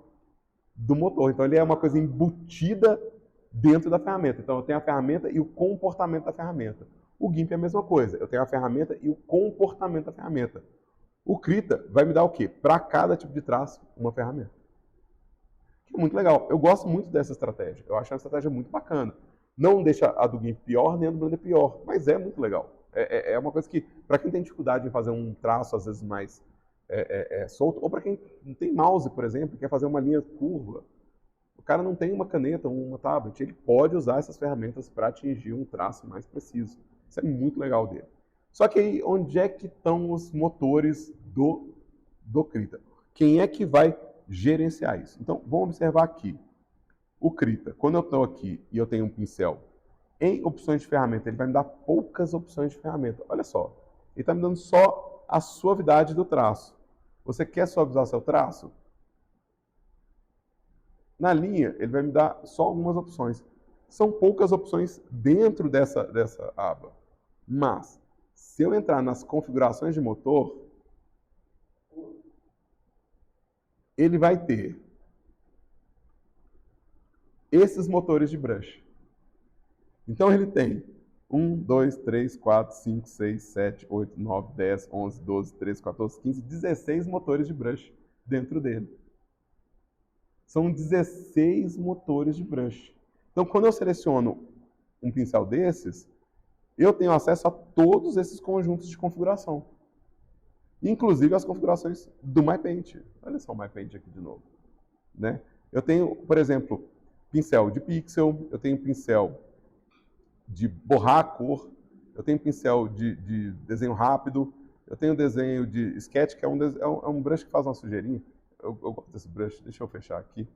do motor. Então, ele é uma coisa embutida dentro da ferramenta. Então, eu tenho a ferramenta e o comportamento da ferramenta. O GIMP é a mesma coisa. Eu tenho a ferramenta e o comportamento da ferramenta. O Krita vai me dar o quê? Para cada tipo de traço, uma ferramenta. Que é muito legal. Eu gosto muito dessa estratégia. Eu acho uma estratégia muito bacana. Não deixa a do GIMP pior, nem a do Blender pior, mas é muito legal. É uma coisa que, para quem tem dificuldade em fazer um traço, às vezes, mais solto, ou para quem não tem mouse, por exemplo, quer fazer uma linha curva, o cara não tem uma caneta ou uma tablet, ele pode usar essas ferramentas para atingir um traço mais preciso. Isso é muito legal dele. Só que aí, onde é que estão os motores do Krita? Quem é que vai gerenciar isso? Então, vamos observar aqui. O Krita, quando eu estou aqui e eu tenho um pincel, em opções de ferramenta, ele vai me dar poucas opções de ferramenta. Olha só, ele está me dando só a suavidade do traço. Você quer suavizar seu traço? Na linha, ele vai me dar só algumas opções. São poucas opções dentro dessa aba. Mas, se eu entrar nas configurações de motor, ele vai ter esses motores de brush. Então, ele tem 1, 2, 3, 4, 5, 6, 7, 8, 9, 10, 11, 12, 13, 14, 15, 16 motores de brush dentro dele. São 16 motores de brush. Então, quando eu seleciono um pincel desses, eu tenho acesso a todos esses conjuntos de configuração. Inclusive as configurações do MyPaint. Olha só o MyPaint aqui de novo. Né? Eu tenho, por exemplo, pincel de pixel, eu tenho pincel de borrar a cor, eu tenho pincel de desenho rápido, eu tenho desenho de sketch, que é um brush que faz uma sujeirinha. Eu gosto desse brush, deixa eu fechar aqui.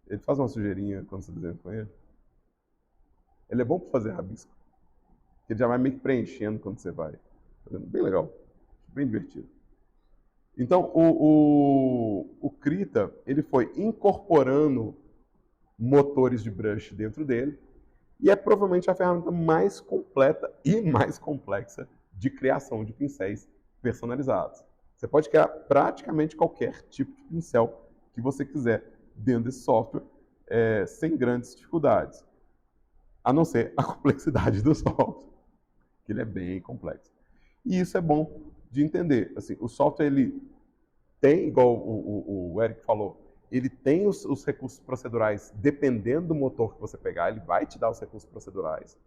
Ele faz uma sujeirinha quando você desenha com ele. Ele é bom para fazer rabisco. Ele já vai meio que preenchendo quando você vai. Bem legal, bem divertido. Então, o Krita, ele foi incorporando motores de brush dentro dele, e é provavelmente a ferramenta mais completa e mais complexa de criação de pincéis personalizados. Você pode criar praticamente qualquer tipo de pincel que você quiser dentro desse software, sem grandes dificuldades. A não ser a complexidade do software, que ele é bem complexo. E isso é bom de entender. Assim, o software, ele tem, igual o Eric falou, ele tem os recursos procedurais, dependendo do motor que você pegar, ele vai te dar os recursos procedurais.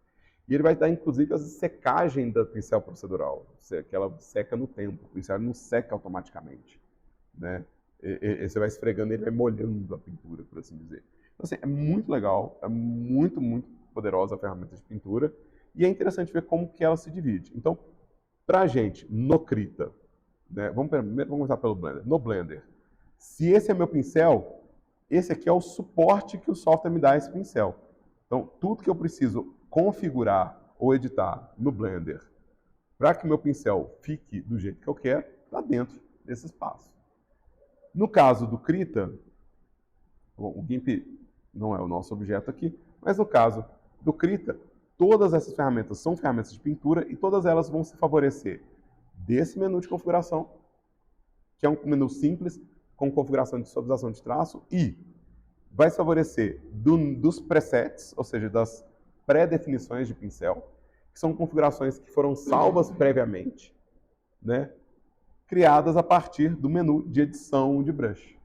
E ele vai dar, inclusive, a secagem da pincel procedural, que ela seca no tempo, o pincel não seca automaticamente. Né? E você vai esfregando, ele vai molhando a pintura, por assim dizer. Então, assim, é muito legal, é muito, muito poderosa a ferramenta de pintura, e é interessante ver como que ela se divide. Então, para a gente, no Krita, né, vamos começar pelo Blender. No Blender, se esse é meu pincel, esse aqui é o suporte que o software me dá a esse pincel. Então, tudo que eu preciso configurar ou editar no Blender para que meu pincel fique do jeito que eu quero, está dentro desse espaço. No caso do Krita, bom, o GIMP não é o nosso objeto aqui, mas no caso do Krita, todas essas ferramentas são ferramentas de pintura e todas elas vão se favorecer desse menu de configuração, que é um menu simples, com configuração de suavização de traço, e vai se favorecer dos presets, ou seja, das pré-definições de pincel, que são configurações que foram salvas previamente, né, criadas a partir do menu de edição de brush.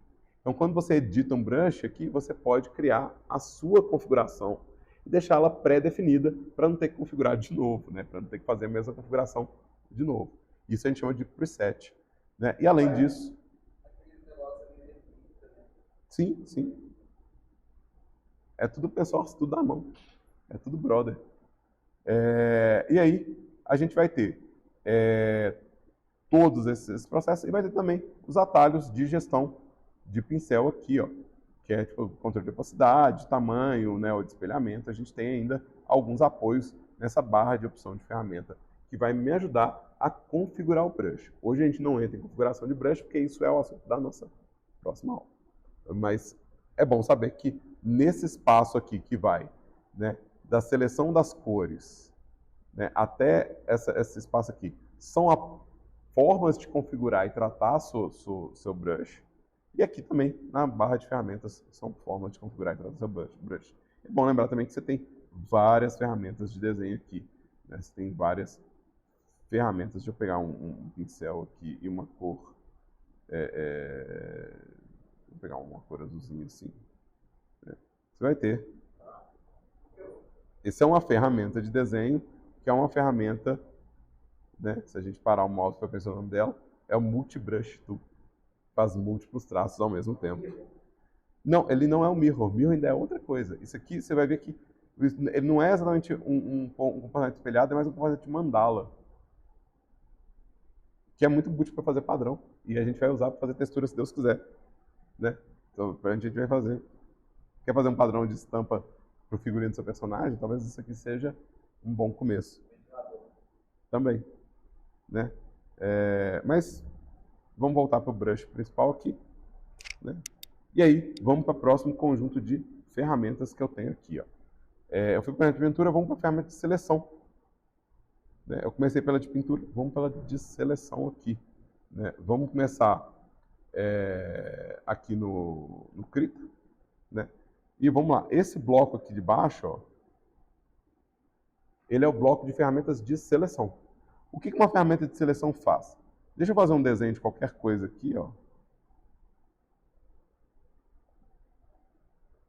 Então, quando você edita um brush aqui, você pode criar a sua configuração e deixá-la pré-definida para não ter que configurar de novo, né? Para não ter que fazer a mesma configuração de novo. Isso a gente chama de preset. Né? E além disso... Sim, sim. É tudo pessoal, tudo da mão. É tudo brother. E aí, a gente vai ter todos esses processos e vai ter também os atalhos de gestão de pincel aqui, ó, que é tipo controle de opacidade, tamanho, né, o de espelhamento. A gente tem ainda alguns apoios nessa barra de opção de ferramenta que vai me ajudar a configurar o brush. Hoje a gente não entra em configuração de brush porque isso é o assunto da nossa próxima aula. Mas é bom saber que nesse espaço aqui que vai, né, da seleção das cores, né, até esse espaço aqui, são formas de configurar e tratar seu brush. E aqui também, na barra de ferramentas, são formas de configurar e tratar seu brush. É bom lembrar também que você tem várias ferramentas de desenho aqui. Né? Você tem várias ferramentas. Deixa eu pegar um pincel aqui e uma cor. Vou pegar uma cor azulzinha assim. Você vai ter. Essa é uma ferramenta de desenho, que é uma ferramenta, né, se a gente parar o mouse para pensar o nome dela, é o Multibrush Tool. Faz múltiplos traços ao mesmo tempo. Não, ele não é o Mirror. Mirror ainda é outra coisa. Isso aqui, você vai ver que ele não é exatamente um comportamento espelhado, é mais um comportamento de mandala. Que é muito útil para fazer padrão. E a gente vai usar para fazer textura se Deus quiser. Né? Então, a gente vai fazer. Quer fazer um padrão de estampa para o figurino do seu personagem? Talvez isso aqui seja um bom começo. Também. Né? Mas vamos voltar para o brush principal aqui. Né? E aí, vamos para o próximo conjunto de ferramentas que eu tenho aqui. Ó. Eu fui para a de pintura, vamos para a ferramenta de seleção. Né? Eu comecei pela de pintura, vamos pela de seleção aqui. Né? Vamos começar aqui no Krita. Né? E vamos lá, esse bloco aqui de baixo, ó, ele é o bloco de ferramentas de seleção. O que uma ferramenta de seleção faz? Deixa eu fazer um desenho de qualquer coisa aqui, ó.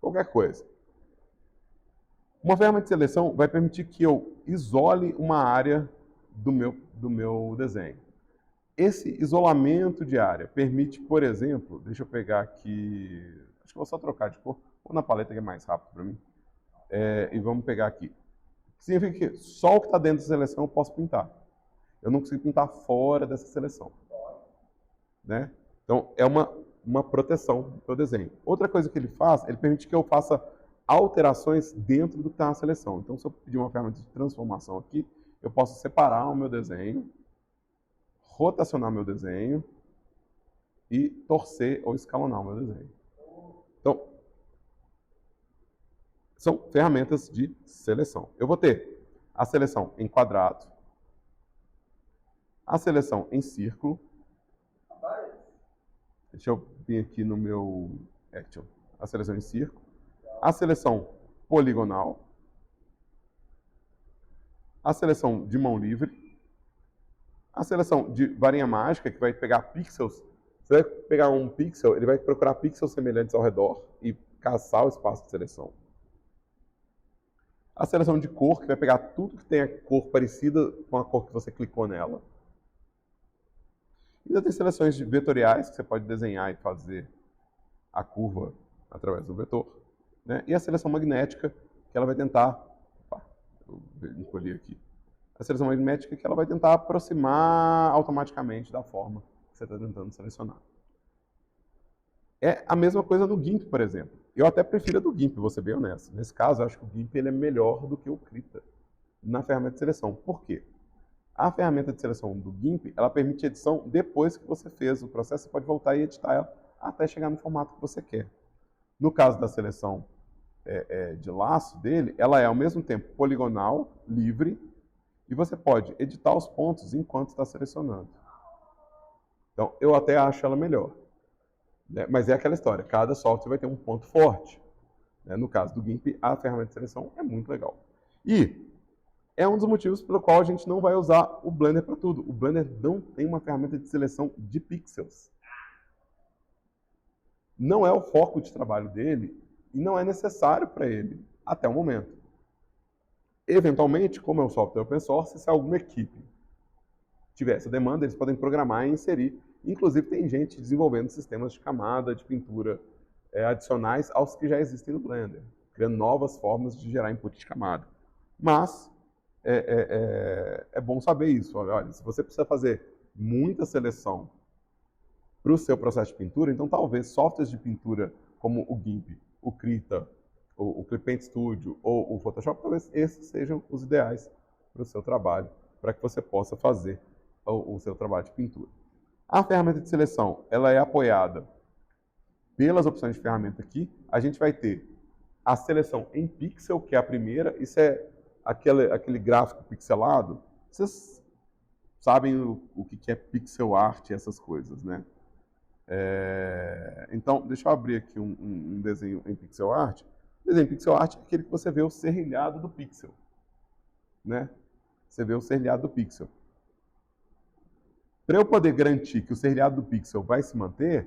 Qualquer coisa. Uma ferramenta de seleção vai permitir que eu isole uma área do meu desenho. Esse isolamento de área permite, por exemplo, deixa eu pegar aqui, acho que vou só trocar de cor, ou na paleta que é mais rápido para mim, e vamos pegar aqui. Significa que só o que está dentro da seleção eu posso pintar. Eu não consigo pintar fora dessa seleção. Né? Então, é uma proteção para o desenho. Outra coisa que ele faz, ele permite que eu faça alterações dentro do que está na seleção. Então, se eu pedir uma ferramenta de transformação aqui, eu posso separar o meu desenho, rotacionar meu desenho e torcer ou escalonar o meu desenho. Então, são ferramentas de seleção. Eu vou ter a seleção em quadrado, a seleção em círculo. Deixa eu vir aqui no meu Action. A seleção em círculo. A seleção poligonal. A seleção de mão livre. A seleção de varinha mágica, que vai pegar pixels. Você vai pegar um pixel, ele vai procurar pixels semelhantes ao redor e caçar o espaço de seleção. A seleção de cor, que vai pegar tudo que tem a cor parecida com a cor que você clicou nela. E ainda tem seleções vetoriais, que você pode desenhar e fazer a curva através do vetor. Né? E a seleção magnética, que ela vai tentar... Opa, eu encolhi aqui. A seleção magnética que ela vai tentar aproximar automaticamente da forma que você está tentando selecionar. É a mesma coisa no GIMP, por exemplo. Eu até prefiro a do GIMP, vou ser bem honesto. Nesse caso, eu acho que o GIMP ele é melhor do que o Krita na ferramenta de seleção. Por quê? A ferramenta de seleção do GIMP, ela permite edição depois que você fez o processo, você pode voltar e editar ela até chegar no formato que você quer. No caso da seleção de laço dele, ela é ao mesmo tempo poligonal, livre, e você pode editar os pontos enquanto está selecionando. Então, eu até acho ela melhor. Né? Mas é aquela história, cada software vai ter um ponto forte. Né? No caso do GIMP, a ferramenta de seleção é muito legal. E é um dos motivos pelo qual a gente não vai usar o Blender para tudo. O Blender não tem uma ferramenta de seleção de pixels. Não é o foco de trabalho dele e não é necessário para ele, até o momento. Eventualmente, como é um software open source, se alguma equipe tiver essa demanda, eles podem programar e inserir. Inclusive, tem gente desenvolvendo sistemas de camada, de pintura adicionais aos que já existem no Blender, criando novas formas de gerar input de camada. Mas é bom saber isso. Olha, se você precisa fazer muita seleção para o seu processo de pintura, então talvez softwares de pintura como o GIMP, o Krita, o Clippaint Studio ou o Photoshop, talvez esses sejam os ideais para o seu trabalho, para que você possa fazer o seu trabalho de pintura. A ferramenta de seleção, ela é apoiada pelas opções de ferramenta aqui. A gente vai ter a seleção em pixel, que é a primeira. Isso é aquele gráfico pixelado. Vocês sabem o que é pixel art e essas coisas, né? Então, deixa eu abrir aqui um desenho em pixel art. O desenho em pixel art é aquele que você vê o serrilhado do pixel, né? Você vê o serrilhado do pixel. Para eu poder garantir que o serrilhado do pixel vai se manter,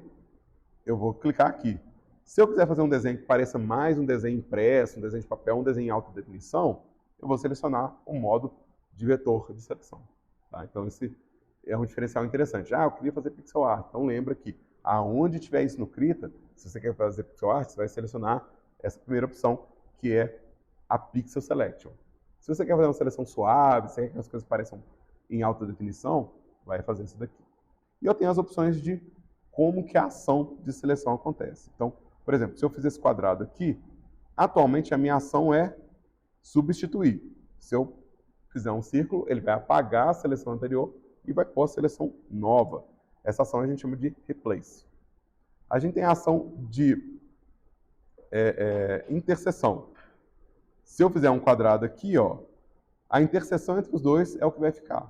eu vou clicar aqui. Se eu quiser fazer um desenho que pareça mais um desenho impresso, um desenho de papel, um desenho em alta definição, eu vou selecionar o modo de vetor de seleção. Tá? Então, esse é um diferencial interessante. Eu queria fazer pixel art. Então, lembra que aonde tiver isso no Krita, se você quer fazer pixel art, você vai selecionar essa primeira opção, que é a Pixel Selection. Se você quer fazer uma seleção suave, se você quer que as coisas pareçam em alta definição, vai fazer isso daqui. E eu tenho as opções de como que a ação de seleção acontece. Então, por exemplo, se eu fizer esse quadrado aqui, atualmente a minha ação é substituir. Se eu fizer um círculo, ele vai apagar a seleção anterior e vai pôr a seleção nova. Essa ação a gente chama de replace. A gente tem a ação de interseção. Se eu fizer um quadrado aqui, ó, a interseção entre os dois é o que vai ficar.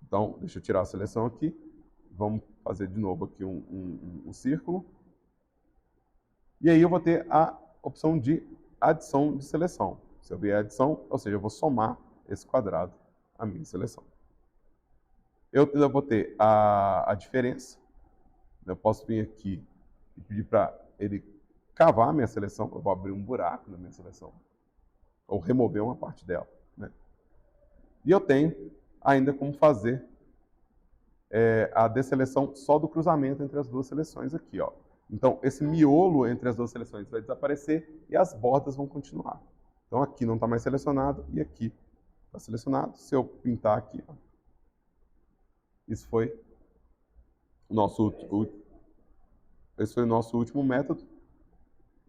Então, deixa eu tirar a seleção aqui. Vamos fazer de novo aqui um círculo. E aí eu vou ter a opção de adição de seleção. Se eu vier a adição, ou seja, eu vou somar esse quadrado à minha seleção. Eu vou ter a diferença. Eu posso vir aqui e pedir para ele cavar a minha seleção. Eu vou abrir um buraco na minha seleção. Ou remover uma parte dela, né? E eu tenho ainda como fazer a desseleção só do cruzamento entre as duas seleções aqui, ó. Então, esse miolo entre as duas seleções vai desaparecer e as bordas vão continuar. Então, aqui não está mais selecionado e aqui está selecionado. Se eu pintar aqui, ó, isso foi o nosso último método,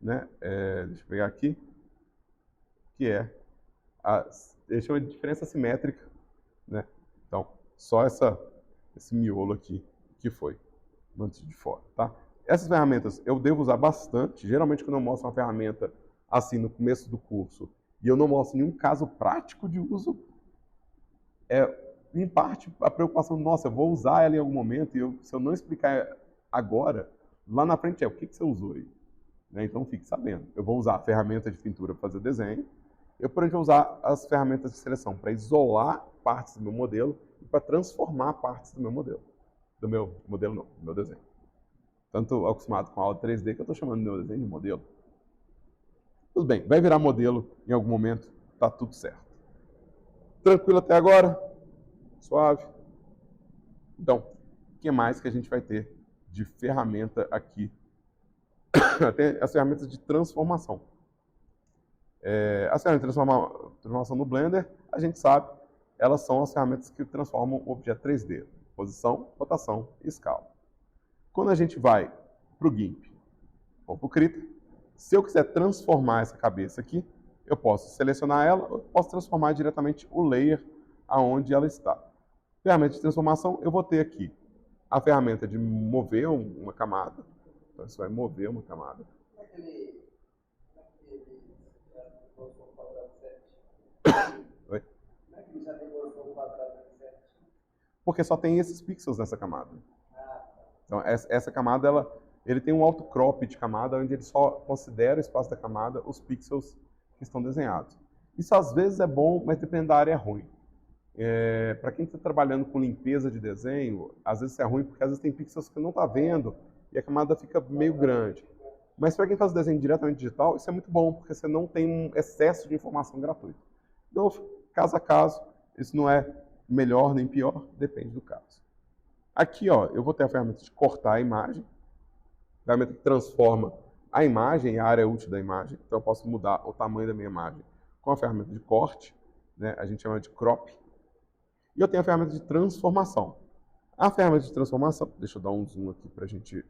né? Deixa eu pegar aqui, que é ele chama de diferença simétrica, né? Então, só esse miolo aqui que foi mantido de fora, tá? Essas ferramentas eu devo usar bastante. Geralmente, quando eu mostro uma ferramenta assim no começo do curso e eu não mostro nenhum caso prático de uso, em parte a preocupação, nossa, eu vou usar ela em algum momento e se eu não explicar agora, lá na frente o que você usou aí? Né? Então, fique sabendo. Eu vou usar a ferramenta de pintura para fazer desenho. Eu, por exemplo, vou usar as ferramentas de seleção para isolar partes do meu modelo e para transformar partes do meu modelo. Do meu desenho. Tanto acostumado com a aula 3D que eu estou chamando meu desenho de modelo. Tudo bem, vai virar modelo em algum momento, tá tudo certo. Tranquilo até agora? Suave? Então, o que mais que a gente vai ter de ferramenta aqui? Tem as ferramentas de transformação. As ferramentas de transformação no Blender, a gente sabe, elas são as ferramentas que transformam o objeto 3D. Posição, rotação e escala. Quando a gente vai para o GIMP ou para o Krita, se eu quiser transformar essa cabeça aqui, eu posso selecionar ela, ou posso transformar diretamente o layer aonde ela está. Ferramenta de transformação, eu vou ter aqui a ferramenta de mover uma camada. Então, isso vai mover uma camada. Oi? Porque só tem esses pixels nessa camada. Então, essa camada, ele tem um auto crop de camada, onde ele só considera o espaço da camada os pixels que estão desenhados. Isso às vezes é bom, mas dependendo da área é ruim. Para quem está trabalhando com limpeza de desenho, às vezes é ruim, porque às vezes tem pixels que não está vendo e a camada fica meio grande. Mas para quem faz o desenho diretamente digital, isso é muito bom, porque você não tem um excesso de informação gratuita. Então, caso a caso, isso não é melhor nem pior, depende do caso. Aqui, ó, eu vou ter a ferramenta de cortar a imagem, a ferramenta que transforma a imagem, a área útil da imagem. Então, eu posso mudar o tamanho da minha imagem com a ferramenta de corte, né? A gente chama de crop. E eu tenho a ferramenta de transformação. A ferramenta de transformação, deixa eu dar um zoom aqui para a gente...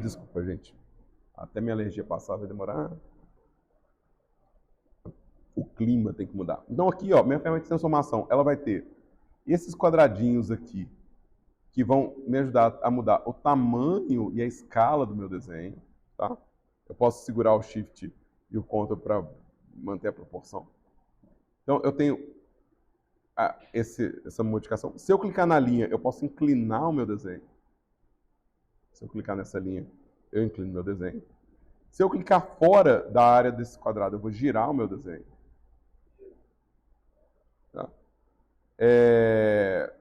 Desculpa, gente. Até minha alergia passar vai demorar. O clima tem que mudar. Então aqui, ó, minha ferramenta de transformação, ela vai ter esses quadradinhos aqui, que vão me ajudar a mudar o tamanho e a escala do meu desenho, tá? Eu posso segurar o Shift e o Ctrl para manter a proporção. Então eu tenho essa modificação. Se eu clicar na linha, eu posso inclinar o meu desenho. Se eu clicar nessa linha, eu inclino meu desenho. Se eu clicar fora da área desse quadrado, eu vou girar o meu desenho. Tá?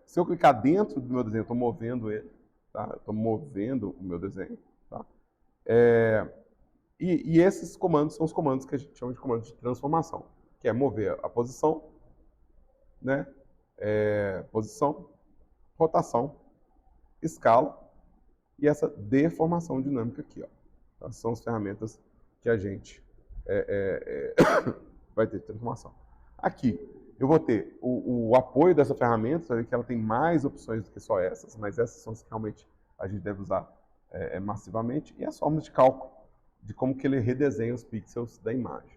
Se eu clicar dentro do meu desenho, eu estou movendo ele. Tá? Eu estou movendo o meu desenho. Tá? E esses comandos são os comandos que a gente chama de comandos de transformação, que é mover a posição, né? Posição, rotação, escala e essa deformação dinâmica aqui. Ó. Tá? São as ferramentas que a gente vai ter de transformação. Aqui, eu vou ter o apoio dessa ferramenta, você vai ver que ela tem mais opções do que só essas, mas essas são as que realmente a gente deve usar massivamente, e as formas de cálculo, de como que ele redesenha os pixels da imagem.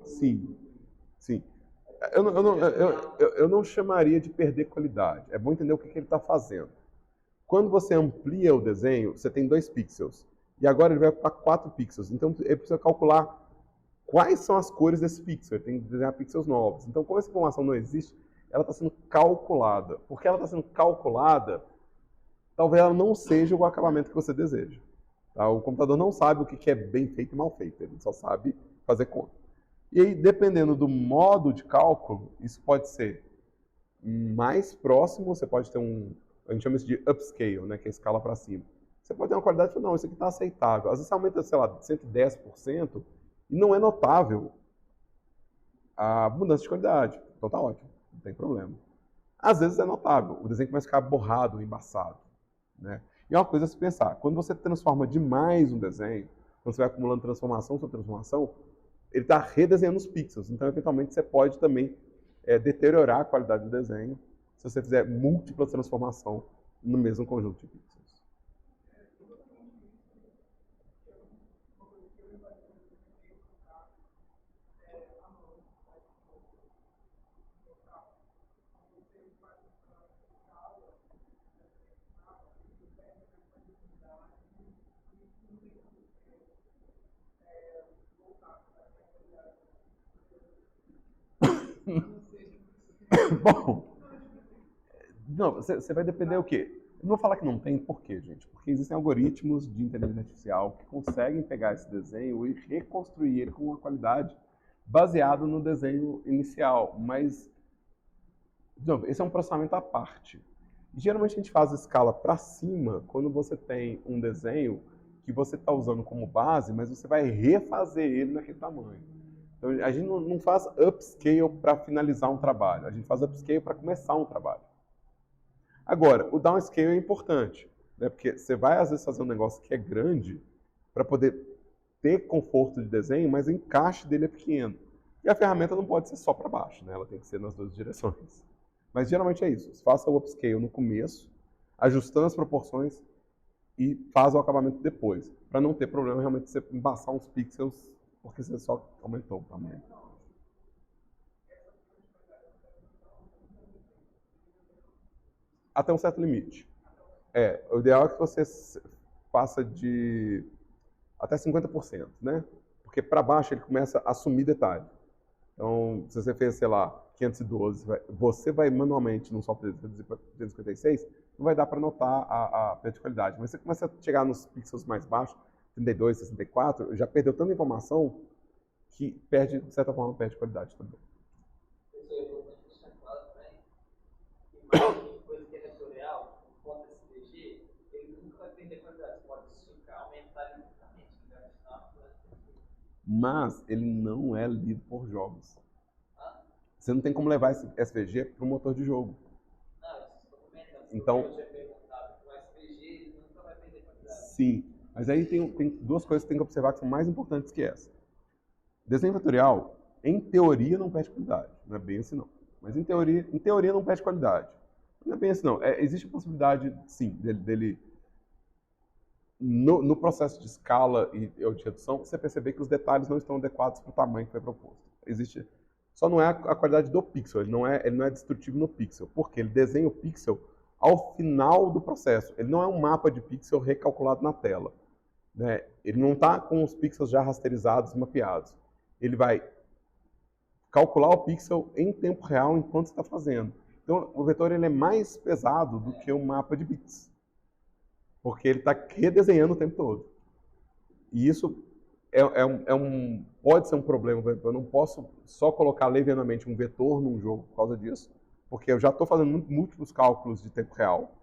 Sim, sim. Eu não chamaria de perder qualidade. É bom entender o que ele está fazendo. Quando você amplia o desenho, você tem 2 pixels. E agora ele vai para 4 pixels. Então, ele precisa calcular quais são as cores desse pixel. Ele tem que desenhar pixels novos. Então, como essa informação não existe, ela está sendo calculada. Porque ela está sendo calculada, talvez ela não seja o acabamento que você deseja. Tá? O computador não sabe o que é bem feito e mal feito. Ele só sabe fazer conta. E aí, dependendo do modo de cálculo, isso pode ser mais próximo, você pode ter a gente chama isso de upscale, né, que é a escala para cima. Você pode ter uma qualidade que não, isso aqui está aceitável. Às vezes você aumenta, sei lá, 110% e não é notável a mudança de qualidade. Então tá ótimo, não tem problema. Às vezes é notável, o desenho começa a ficar borrado, embaçado. Né? E é uma coisa a se pensar, quando você transforma demais um desenho, quando você vai acumulando transformação sobre transformação, ele está redesenhando os pixels. Então, eventualmente, você pode também deteriorar a qualidade do desenho se você fizer múltipla transformação no mesmo conjunto de pixels. Bom, não, você vai depender o quê? Eu não vou falar que não tem, por quê, gente? Porque existem algoritmos de inteligência artificial que conseguem pegar esse desenho e reconstruir ele com uma qualidade baseado no desenho inicial, mas não, esse é um processamento à parte. Geralmente a gente faz a escala para cima quando você tem um desenho que você está usando como base, mas você vai refazer ele naquele tamanho. Então a gente não faz upscale para finalizar um trabalho, a gente faz upscale para começar um trabalho. Agora, o downscale é importante, né? Porque você vai às vezes fazer um negócio que é grande para poder ter conforto de desenho, mas o encaixe dele é pequeno. E a ferramenta não pode ser só para baixo, né? Ela tem que ser nas duas direções. Mas geralmente é isso. Você faça o upscale no começo, ajustando as proporções e faz o acabamento depois, para não ter problema realmente você embaçar uns pixels porque você só aumentou o tamanho. Até um certo limite. O ideal é que você faça de até 50%, né? Porque para baixo ele começa a assumir detalhe. Então, se você fez, sei lá, 512, você vai manualmente no software reduzir para 256, não vai dar para notar a perda de qualidade. Mas você começa a chegar nos pixels mais baixos, 32, 64, já perdeu tanta informação que perde, de certa forma, perde qualidade também. Isso é importante deixar claro também. Imagem, coisa que é vetorial, não importa se Mas ele não é lido por jogos. Você não tem como levar esse SVG para o motor de jogo. Então, sim, mas aí tem duas coisas que tem que observar que são mais importantes que essa. Desenho vetorial, em teoria, não perde qualidade. Não é bem assim, não. Mas em teoria não perde qualidade. Não é bem assim, não. Existe a possibilidade, sim, dele no processo de escala e de redução, você perceber que os detalhes não estão adequados para o tamanho que foi proposto. Existe, só não é a qualidade do pixel, ele não é destrutivo no pixel, porque ele desenha o pixel ao final do processo. Ele não é um mapa de pixel recalculado na tela. Né? Ele não está com os pixels já rasterizados, mapeados. Ele vai calcular o pixel em tempo real enquanto está fazendo. Então, o vetor ele é mais pesado do que um mapa de bits, porque ele está redesenhando o tempo todo. E isso pode ser um problema. Eu não posso só colocar levianamente um vetor num jogo por causa disso, porque eu já estou fazendo múltiplos cálculos de tempo real.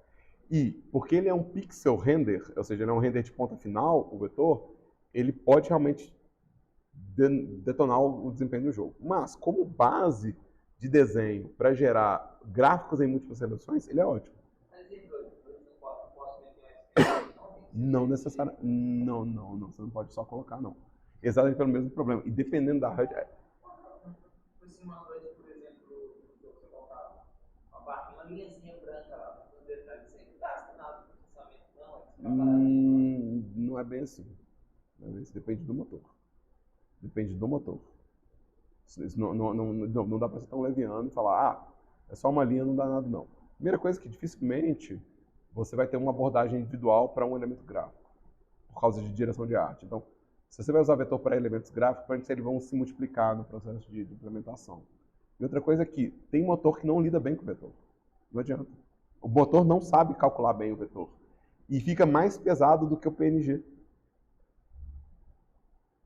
E porque ele é um pixel render, ou seja, ele é um render de ponta final, o vetor, ele pode realmente detonar o desempenho do jogo. Mas, como base de desenho para gerar gráficos em múltiplas seleções, ele é ótimo. Não necessariamente. Não. Você não pode só colocar, não. Exatamente pelo mesmo problema. E dependendo da HUD. Uma HUD, por exemplo, você colocar uma barra, uma linhazinha branca no detalhe, você não gasta nada de processamento, não? Não é bem assim. Depende do motor. Depende do motor. Isso não dá para ser tão leviano e falar, é só uma linha, não dá nada, não. Primeira coisa que dificilmente você vai ter uma abordagem individual para um elemento gráfico, por causa de direção de arte. Então, se você vai usar vetor para elementos gráficos, provavelmente eles vão se multiplicar no processo de implementação. E outra coisa é que tem motor que não lida bem com o vetor. Não adianta. O motor não sabe calcular bem o vetor. E fica mais pesado do que o PNG.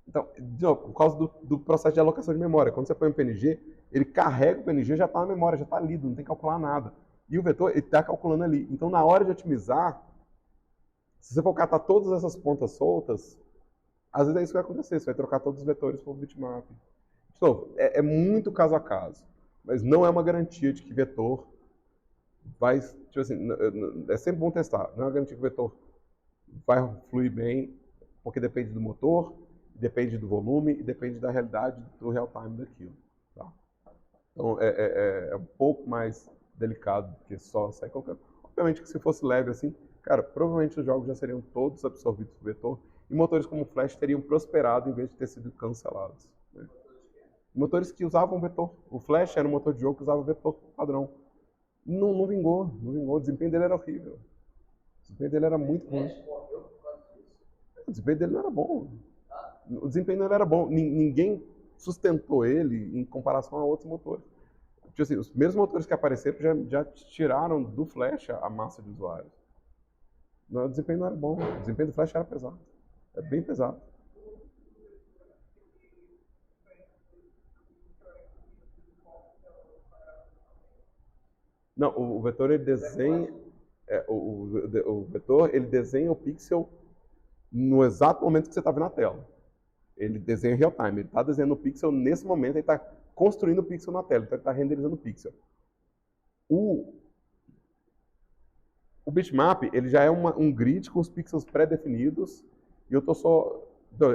Então, de novo, por causa do processo de alocação de memória. Quando você põe um PNG, ele carrega o PNG, já está na memória, já está lido, não tem que calcular nada. E o vetor, ele está calculando ali. Então, na hora de otimizar, se você for catar todas essas pontas soltas, às vezes é isso que vai acontecer. Você vai trocar todos os vetores por bitmap. Então, é muito caso a caso. Mas não é uma garantia de que vetor vai... Tipo assim, é sempre bom testar. Não é uma garantia que o vetor vai fluir bem, porque depende do motor, depende do volume e depende da realidade do real time daquilo. Tá? Então, é um pouco mais delicado do que só sair colocando. Obviamente que se fosse leve assim, cara, provavelmente os jogos já seriam todos absorvidos por vetor e motores como Flash teriam prosperado em vez de ter sido cancelados. Né? Motores que usavam vetor. O Flash era um motor de jogo que usava vetor padrão. Não vingou. O desempenho dele era horrível. O desempenho dele era muito ruim. O desempenho dele não era bom. O desempenho não era bom. Ninguém sustentou ele em comparação a outros motores. Tipo assim, os primeiros motores que apareceram já tiraram do Flash a massa de usuários. O desempenho não era bom. O desempenho do Flash era pesado. É bem pesado. Não, o vetor ele desenha... o vetor ele desenha o pixel no exato momento que você está vendo a tela. Ele desenha em real time. Ele está desenhando o pixel nesse momento, ele está construindo o pixel na tela, então ele está renderizando o pixel. O bitmap, ele já é um grid com os pixels pré-definidos, e eu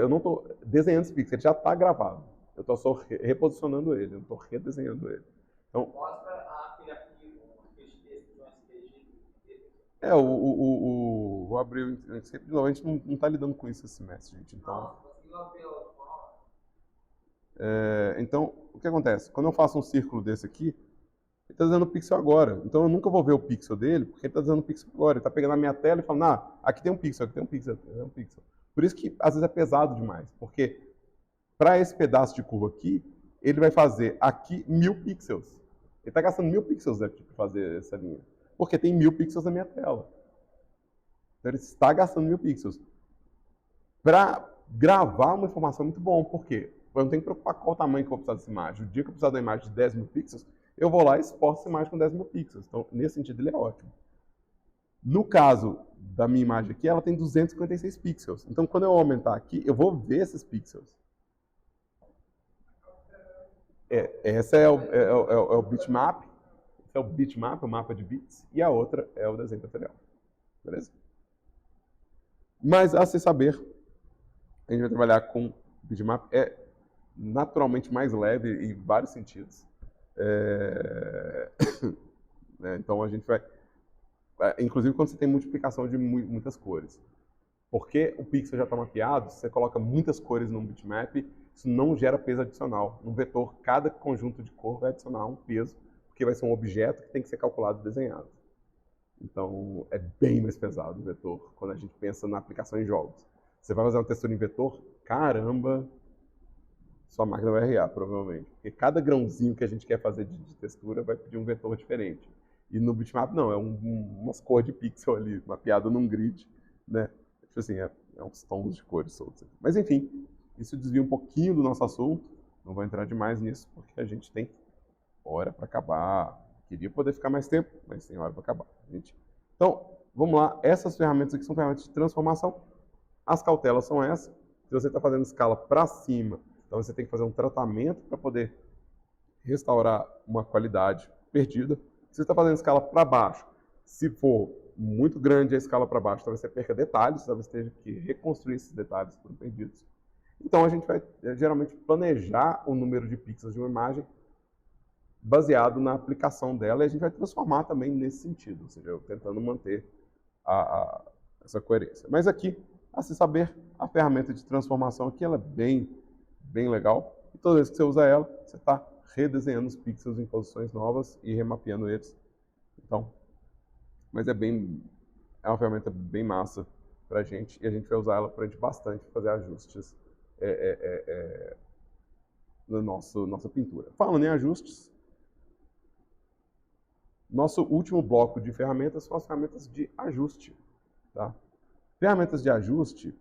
não estou desenhando esse pixel, ele já está gravado. Eu estou só reposicionando ele, eu não estou redesenhando ele. Então, mostra aquele arquivo, um SPG. Vou abrir o Inkscape de novo, a gente não está lidando com isso esse semestre, gente. Então, então, o que acontece? Quando eu faço um círculo desse aqui, ele está desenhando o pixel agora. Então eu nunca vou ver o pixel dele, porque ele está desenhando o pixel agora. Ele está pegando a minha tela e falando, aqui tem um pixel, aqui tem um pixel, aqui tem um pixel. Por isso que às vezes é pesado demais, porque para esse pedaço de curva aqui, ele vai fazer aqui 1000 pixels. Ele está gastando 1000 pixels aqui para fazer essa linha, porque tem 1000 pixels na minha tela. Então ele está gastando 1000 pixels. Para gravar uma informação é muito bom, por quê? Eu não tenho que preocupar com qual tamanho que eu vou precisar dessa imagem. O dia que eu precisar da imagem de 10 mil pixels, eu vou lá e exporto essa imagem com 10 mil pixels. Então, nesse sentido, ele é ótimo. No caso da minha imagem aqui, ela tem 256 pixels. Então, quando eu aumentar aqui, eu vou ver esses pixels. Essa é o bitmap, esse é o bitmap, o mapa de bits, e a outra é o desenho vetorial. Beleza? Mas, a se saber, a gente vai trabalhar com bitmap, é naturalmente mais leve em vários sentidos. Então, a gente vai... Inclusive, quando você tem multiplicação de muitas cores. Porque o pixel já está mapeado, você coloca muitas cores num bitmap, isso não gera peso adicional. No vetor, cada conjunto de cor vai adicionar um peso, porque vai ser um objeto que tem que ser calculado e desenhado. Então, é bem mais pesado o vetor, quando a gente pensa na aplicação em jogos. Você vai fazer uma textura em vetor, caramba, sua máquina vai RA, provavelmente. Porque cada grãozinho que a gente quer fazer de textura vai pedir um vetor diferente. E no bitmap, não, é umas cores de pixel ali, mapeado num grid, né? Tipo assim, é uns tons de cores soltos. Mas, enfim, isso desvia um pouquinho do nosso assunto. Não vou entrar demais nisso, porque a gente tem hora para acabar. Queria poder ficar mais tempo, mas tem hora para acabar. Gente. Então, vamos lá. Essas ferramentas aqui são ferramentas de transformação. As cautelas são essas. Se você está fazendo escala para cima, então você tem que fazer um tratamento para poder restaurar uma qualidade perdida. Se você está fazendo escala para baixo, se for muito grande a escala para baixo, talvez você perca detalhes, talvez tenha que reconstruir esses detalhes que foram perdidos. Então, a gente vai geralmente planejar o número de pixels de uma imagem baseado na aplicação dela, e a gente vai transformar também nesse sentido, ou seja, tentando manter essa coerência. Mas aqui, a se saber, a ferramenta de transformação aqui, ela é bem legal, e toda vez que você usa ela, você está redesenhando os pixels em posições novas e remapeando eles. Então, mas é uma ferramenta bem massa para a gente, e a gente vai usar ela para a gente bastante fazer ajustes na nossa pintura. Falando em ajustes, nosso último bloco de ferramentas são as ferramentas de ajuste. Tá? Ferramentas de ajuste,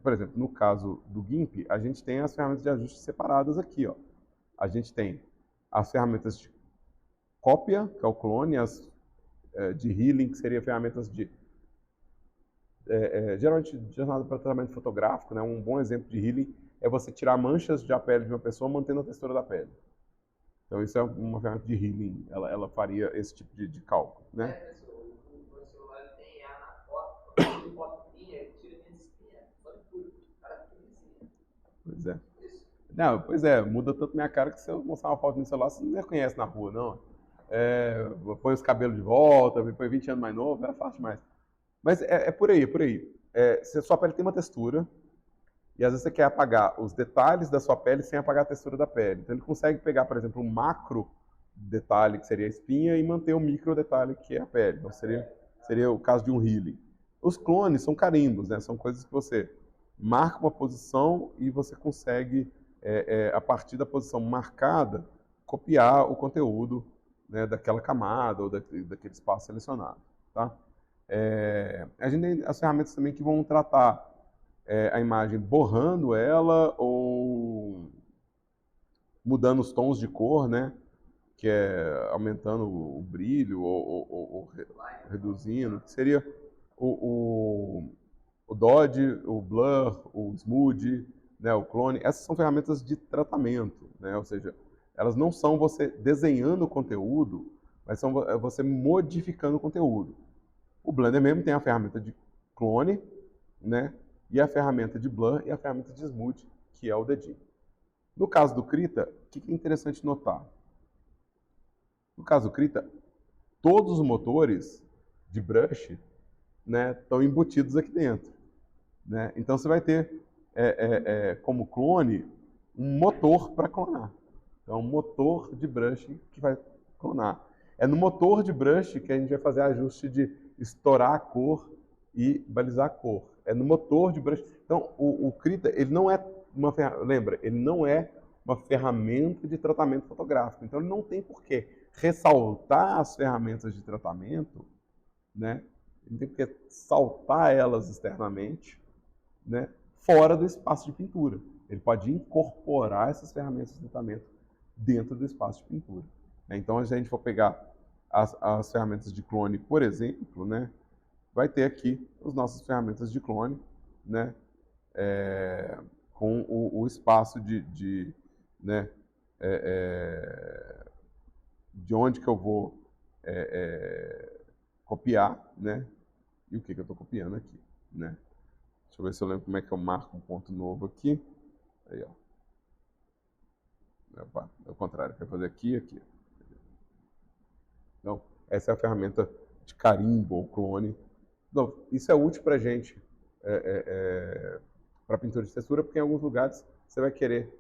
por exemplo, no caso do GIMP, a gente tem as ferramentas de ajuste separadas aqui. Ó. A gente tem as ferramentas de cópia, que é o clone, as de healing, que seriam ferramentas de geralmente direcionado para tratamento fotográfico, né? Um bom exemplo de healing é você tirar manchas da pele de uma pessoa mantendo a textura da pele. Então isso é uma ferramenta de healing, ela faria esse tipo de cálculo, né? O celular tem IA na foto, quando ele bota espinha, ele tira minha espinha, só de tudo, cara que Pois é. Não, pois é, muda tanto minha cara que se eu mostrar uma foto no celular, você não me reconhece na rua, não. Põe os cabelos de volta, põe 20 anos mais novo, é fácil demais. Mas é por aí, é por aí. Se a sua pele tem uma textura, e às vezes você quer apagar os detalhes da sua pele sem apagar a textura da pele. Então ele consegue pegar, por exemplo, um macro detalhe, que seria a espinha, e manter o micro detalhe, que é a pele. Então seria o caso de um healing. Os clones são carimbos, né? São coisas que você marca uma posição e você consegue, a partir da posição marcada, copiar o conteúdo, né, daquela camada ou daquele espaço selecionado. Tá? A gente tem as ferramentas também que vão tratar a imagem borrando ela ou mudando os tons de cor, né? Que é aumentando o brilho ou reduzindo, que seria o Dodge, o Blur, o Smooth, né, o Clone. Essas são ferramentas de tratamento, né? Ou seja, elas não são você desenhando o conteúdo, mas são você modificando o conteúdo. O Blender mesmo tem a ferramenta de clone, né? E a ferramenta de Blur e a ferramenta de Smooth, que é o dedinho. No caso do Krita, o que é interessante notar? No caso do Krita, todos os motores de brush, né, estão embutidos aqui dentro. Né? Então você vai ter como clone um motor para clonar. Então, um motor de brush que vai clonar. É no motor de brush que a gente vai fazer ajuste de estourar a cor e balizar a cor. É no motor de brush. Então, o Krita, ele não é uma ferramenta, lembra, ele não é uma ferramenta de tratamento fotográfico. Então, ele não tem por que ressaltar as ferramentas de tratamento, né? Ele tem que saltar elas externamente, né? Fora do espaço de pintura. Ele pode incorporar essas ferramentas de tratamento dentro do espaço de pintura. Então, se a gente for pegar as ferramentas de clone, por exemplo, né, vai ter aqui as nossas ferramentas de clone, né, com o espaço né, de onde que eu vou copiar, né? E o que eu estou copiando aqui, né? Deixa eu ver se eu lembro como é que eu marco um ponto novo aqui. Aí, ó. Opa, é o contrário, quero fazer aqui e aqui. Então, essa é a ferramenta de carimbo ou clone. Então, isso é útil para a gente, para pintura de textura, porque em alguns lugares você vai querer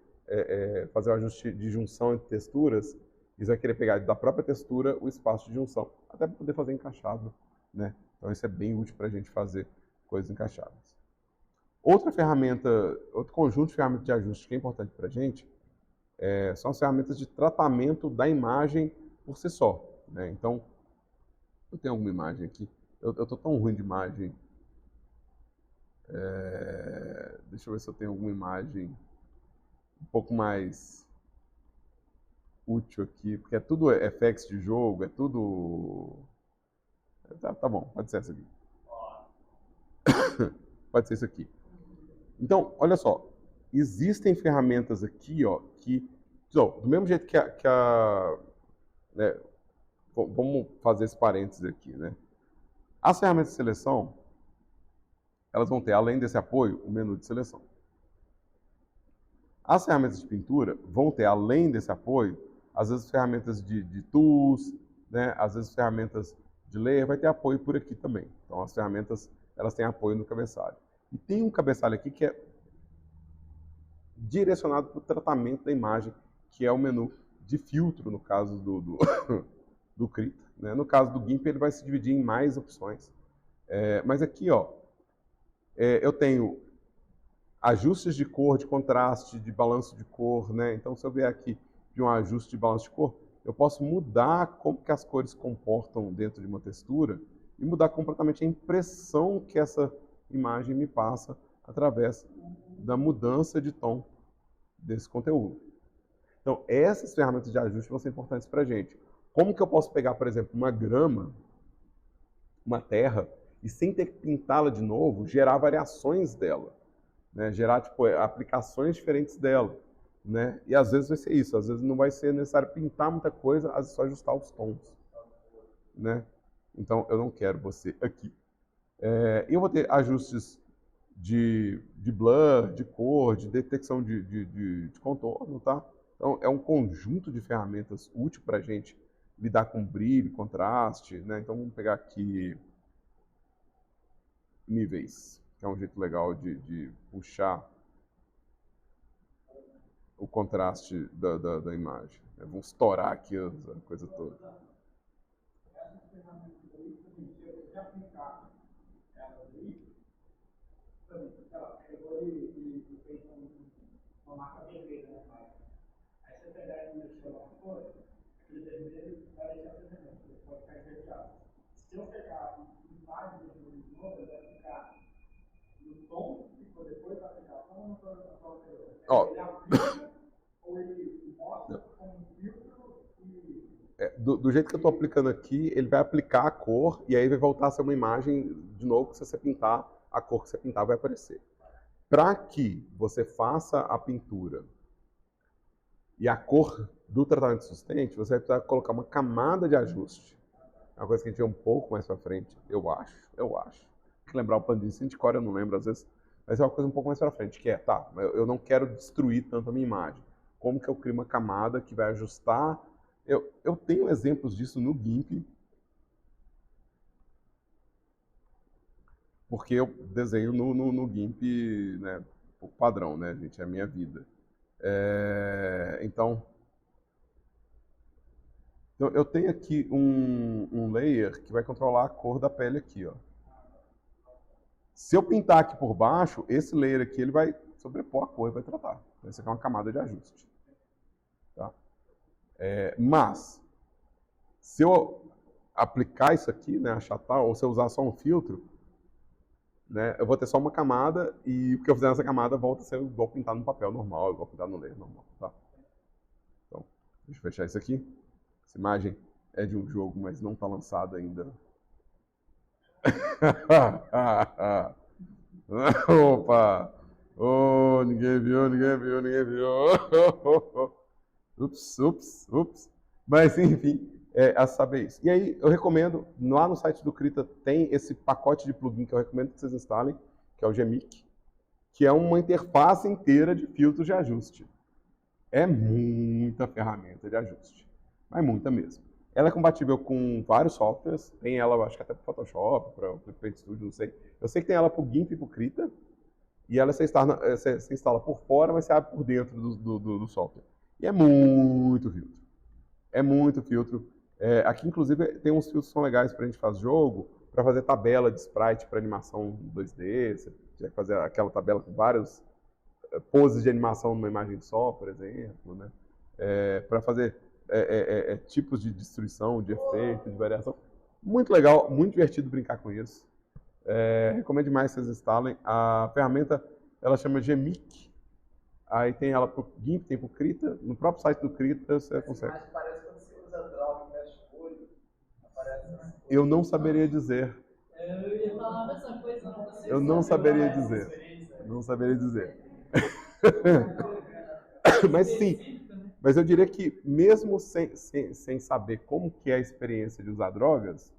fazer um ajuste de junção entre texturas, e você vai querer pegar da própria textura o espaço de junção, até para poder fazer encaixável, né? Então isso é bem útil para a gente fazer coisas encaixáveis. Outra ferramenta, outro conjunto de ferramentas de ajuste que é importante para a gente são as ferramentas de tratamento da imagem por si só, né? Então, eu tenho alguma imagem aqui. Eu estou tão ruim de imagem. Deixa eu ver se eu tenho alguma imagem um pouco mais útil aqui, porque é tudo FX de jogo, é tudo... Tá bom, pode ser essa aqui. Pode ser isso aqui. Então, olha só, existem ferramentas aqui, ó, que... Então, do mesmo jeito que né, vamos fazer esse parênteses aqui, né? As ferramentas de seleção, elas vão ter, além desse apoio, o menu de seleção. As ferramentas de pintura vão ter, além desse apoio, às vezes ferramentas de tools, né? Às vezes ferramentas de layer, vai ter apoio por aqui também. Então, as ferramentas, elas têm apoio no cabeçalho. E tem um cabeçalho aqui que é direcionado para o tratamento da imagem, que é o menu de filtro, no caso do Krita, né? No caso do GIMP, ele vai se dividir em mais opções. Mas aqui, ó, eu tenho ajustes de cor, de contraste, de balanço de cor, né? Então, se eu vier aqui de um ajuste de balanço de cor, eu posso mudar como que as cores se comportam dentro de uma textura e mudar completamente a impressão que essa imagem me passa através da mudança de tom desse conteúdo. Então, essas ferramentas de ajuste vão ser importantes para a gente. Como que eu posso pegar, por exemplo, uma grama, uma terra, e sem ter que pintá-la de novo, gerar variações dela, né? Gerar tipo, aplicações diferentes dela, né? E às vezes vai ser isso, às vezes não vai ser necessário pintar muita coisa, às vezes só ajustar os tons, né? Então eu não quero você aqui. Eu vou ter ajustes de blur, de cor, de detecção de contorno, tá? Então é um conjunto de ferramentas útil para a gente lidar com brilho, contraste, né? Então vamos pegar aqui níveis, que é um jeito legal de puxar o contraste da imagem. Vamos estourar aqui a coisa toda. Essas ferramentas aí, se você aplicar elas aí, também, sei lá, pegou e fez uma marca vermelha na imagem. Aí você pegar e mexer lá fora, aquele vermelho vai deixar vermelho, ele pode ficar invertido. Se eu pegar e mais vermelho de novo, ele vai ficar no tom que ficou depois da aplicação ou na aplicação anterior? Ele aplica ou ele mostra como um filtro e... Do jeito que eu estou aplicando aqui, ele vai aplicar a cor e aí vai voltar a ser uma imagem de novo que se você pintar, a cor que você pintar vai aparecer. Para que você faça a pintura e a cor do tratamento sustente, você vai precisar colocar uma camada de ajuste. É uma coisa que a gente vê um pouco mais para frente, eu acho. Tem que lembrar o plano de Cinticore, eu não lembro às vezes, mas é uma coisa um pouco mais para frente, que é, tá, eu não quero destruir tanto a minha imagem. Como que eu crio uma camada que vai ajustar? Eu tenho exemplos disso no GIMP, porque eu desenho no GIMP, né, o padrão, né, gente, é a minha vida. Então, eu tenho aqui um layer que vai controlar a cor da pele aqui, ó. Se eu pintar aqui por baixo, esse layer aqui ele vai sobrepor a cor e vai tratar. Essa aqui é uma camada de ajuste. Tá? Mas, se eu aplicar isso aqui, né, achatar, ou se eu usar só um filtro, né, eu vou ter só uma camada e o que eu fizer nessa camada volta a ser igual pintar no papel normal, igual pintar no layer normal. Tá? Então, deixa eu fechar isso aqui. Essa imagem é de um jogo, mas não está lançada ainda. Opa! Oh, ninguém viu. Ups. Mas, enfim, a saber isso. E aí, eu recomendo, lá no site do Krita tem esse pacote de plugin que eu recomendo que vocês instalem, que é o Gmic, que é uma interface inteira de filtros de ajuste. É muita ferramenta de ajuste, mas muita mesmo. Ela é compatível com vários softwares, tem ela, acho que até para o Photoshop, para o Paint Studio, não sei. Eu sei que tem ela para o GIMP e para o Krita, e ela você instala por fora, mas você abre por dentro do software. E é muito filtro. É muito filtro. Aqui, inclusive, tem uns filtros que são legais para a gente fazer jogo, para fazer tabela de sprite para animação 2D. Você tiver que fazer aquela tabela com várias poses de animação numa imagem só, por exemplo, né? Para fazer tipos de destruição, de efeito, de variação. Muito legal, muito divertido brincar com isso. Recomendo demais que vocês instalem. A ferramenta, ela chama Gmic. Aí tem ela para o GIMP, tem para o Krita. No próprio site do Krita você consegue. Mas parece que quando você usa droga e mexe o olho, aparece nas coisas. Eu não saberia dizer. Eu ia falar a mesma coisa, não. Você Eu não saberia dizer. Não saberia dizer. Mas sim, mas eu diria que mesmo sem saber como que é a experiência de usar drogas,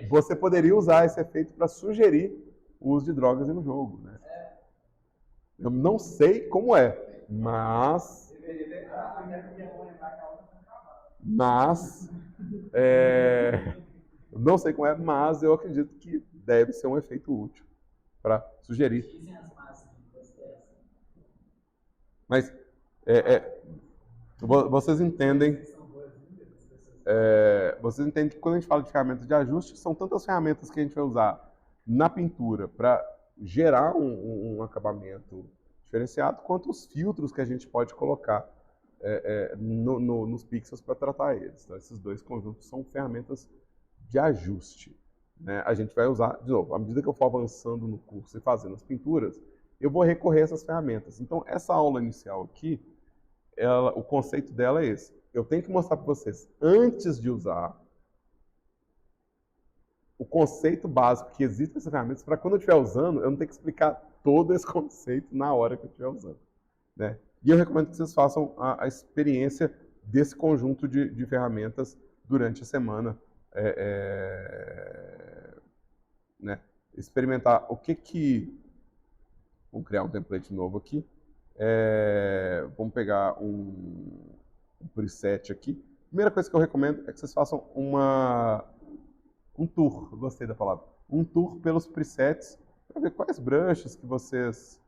você poderia usar esse efeito para sugerir o uso de drogas no jogo, né? Eu não sei como é, mas não sei como é, mas eu acredito que deve ser um efeito útil para sugerir. Mas vocês entendem que quando a gente fala de ferramentas de ajuste, são tantas ferramentas que a gente vai usar na pintura para gerar um acabamento diferenciado, quanto os filtros que a gente pode colocar nos pixels para tratar eles. Então, esses dois conjuntos são ferramentas de ajuste, né? A gente vai usar, de novo, à medida que eu for avançando no curso e fazendo as pinturas, eu vou recorrer a essas ferramentas. Então, essa aula inicial aqui, o conceito dela é esse. Eu tenho que mostrar para vocês, antes de usar, o conceito básico que existe nessas ferramentas, para quando eu estiver usando, eu não tenho que explicar todo esse conceito na hora que eu estiver usando, né? E eu recomendo que vocês façam a experiência desse conjunto de ferramentas durante a semana, né? Experimentar o que... Vamos criar um template novo aqui. Vamos pegar um preset aqui. Primeira coisa que eu recomendo é que vocês façam um tour, gostei da palavra, um tour pelos presets para ver quais brushes que vocês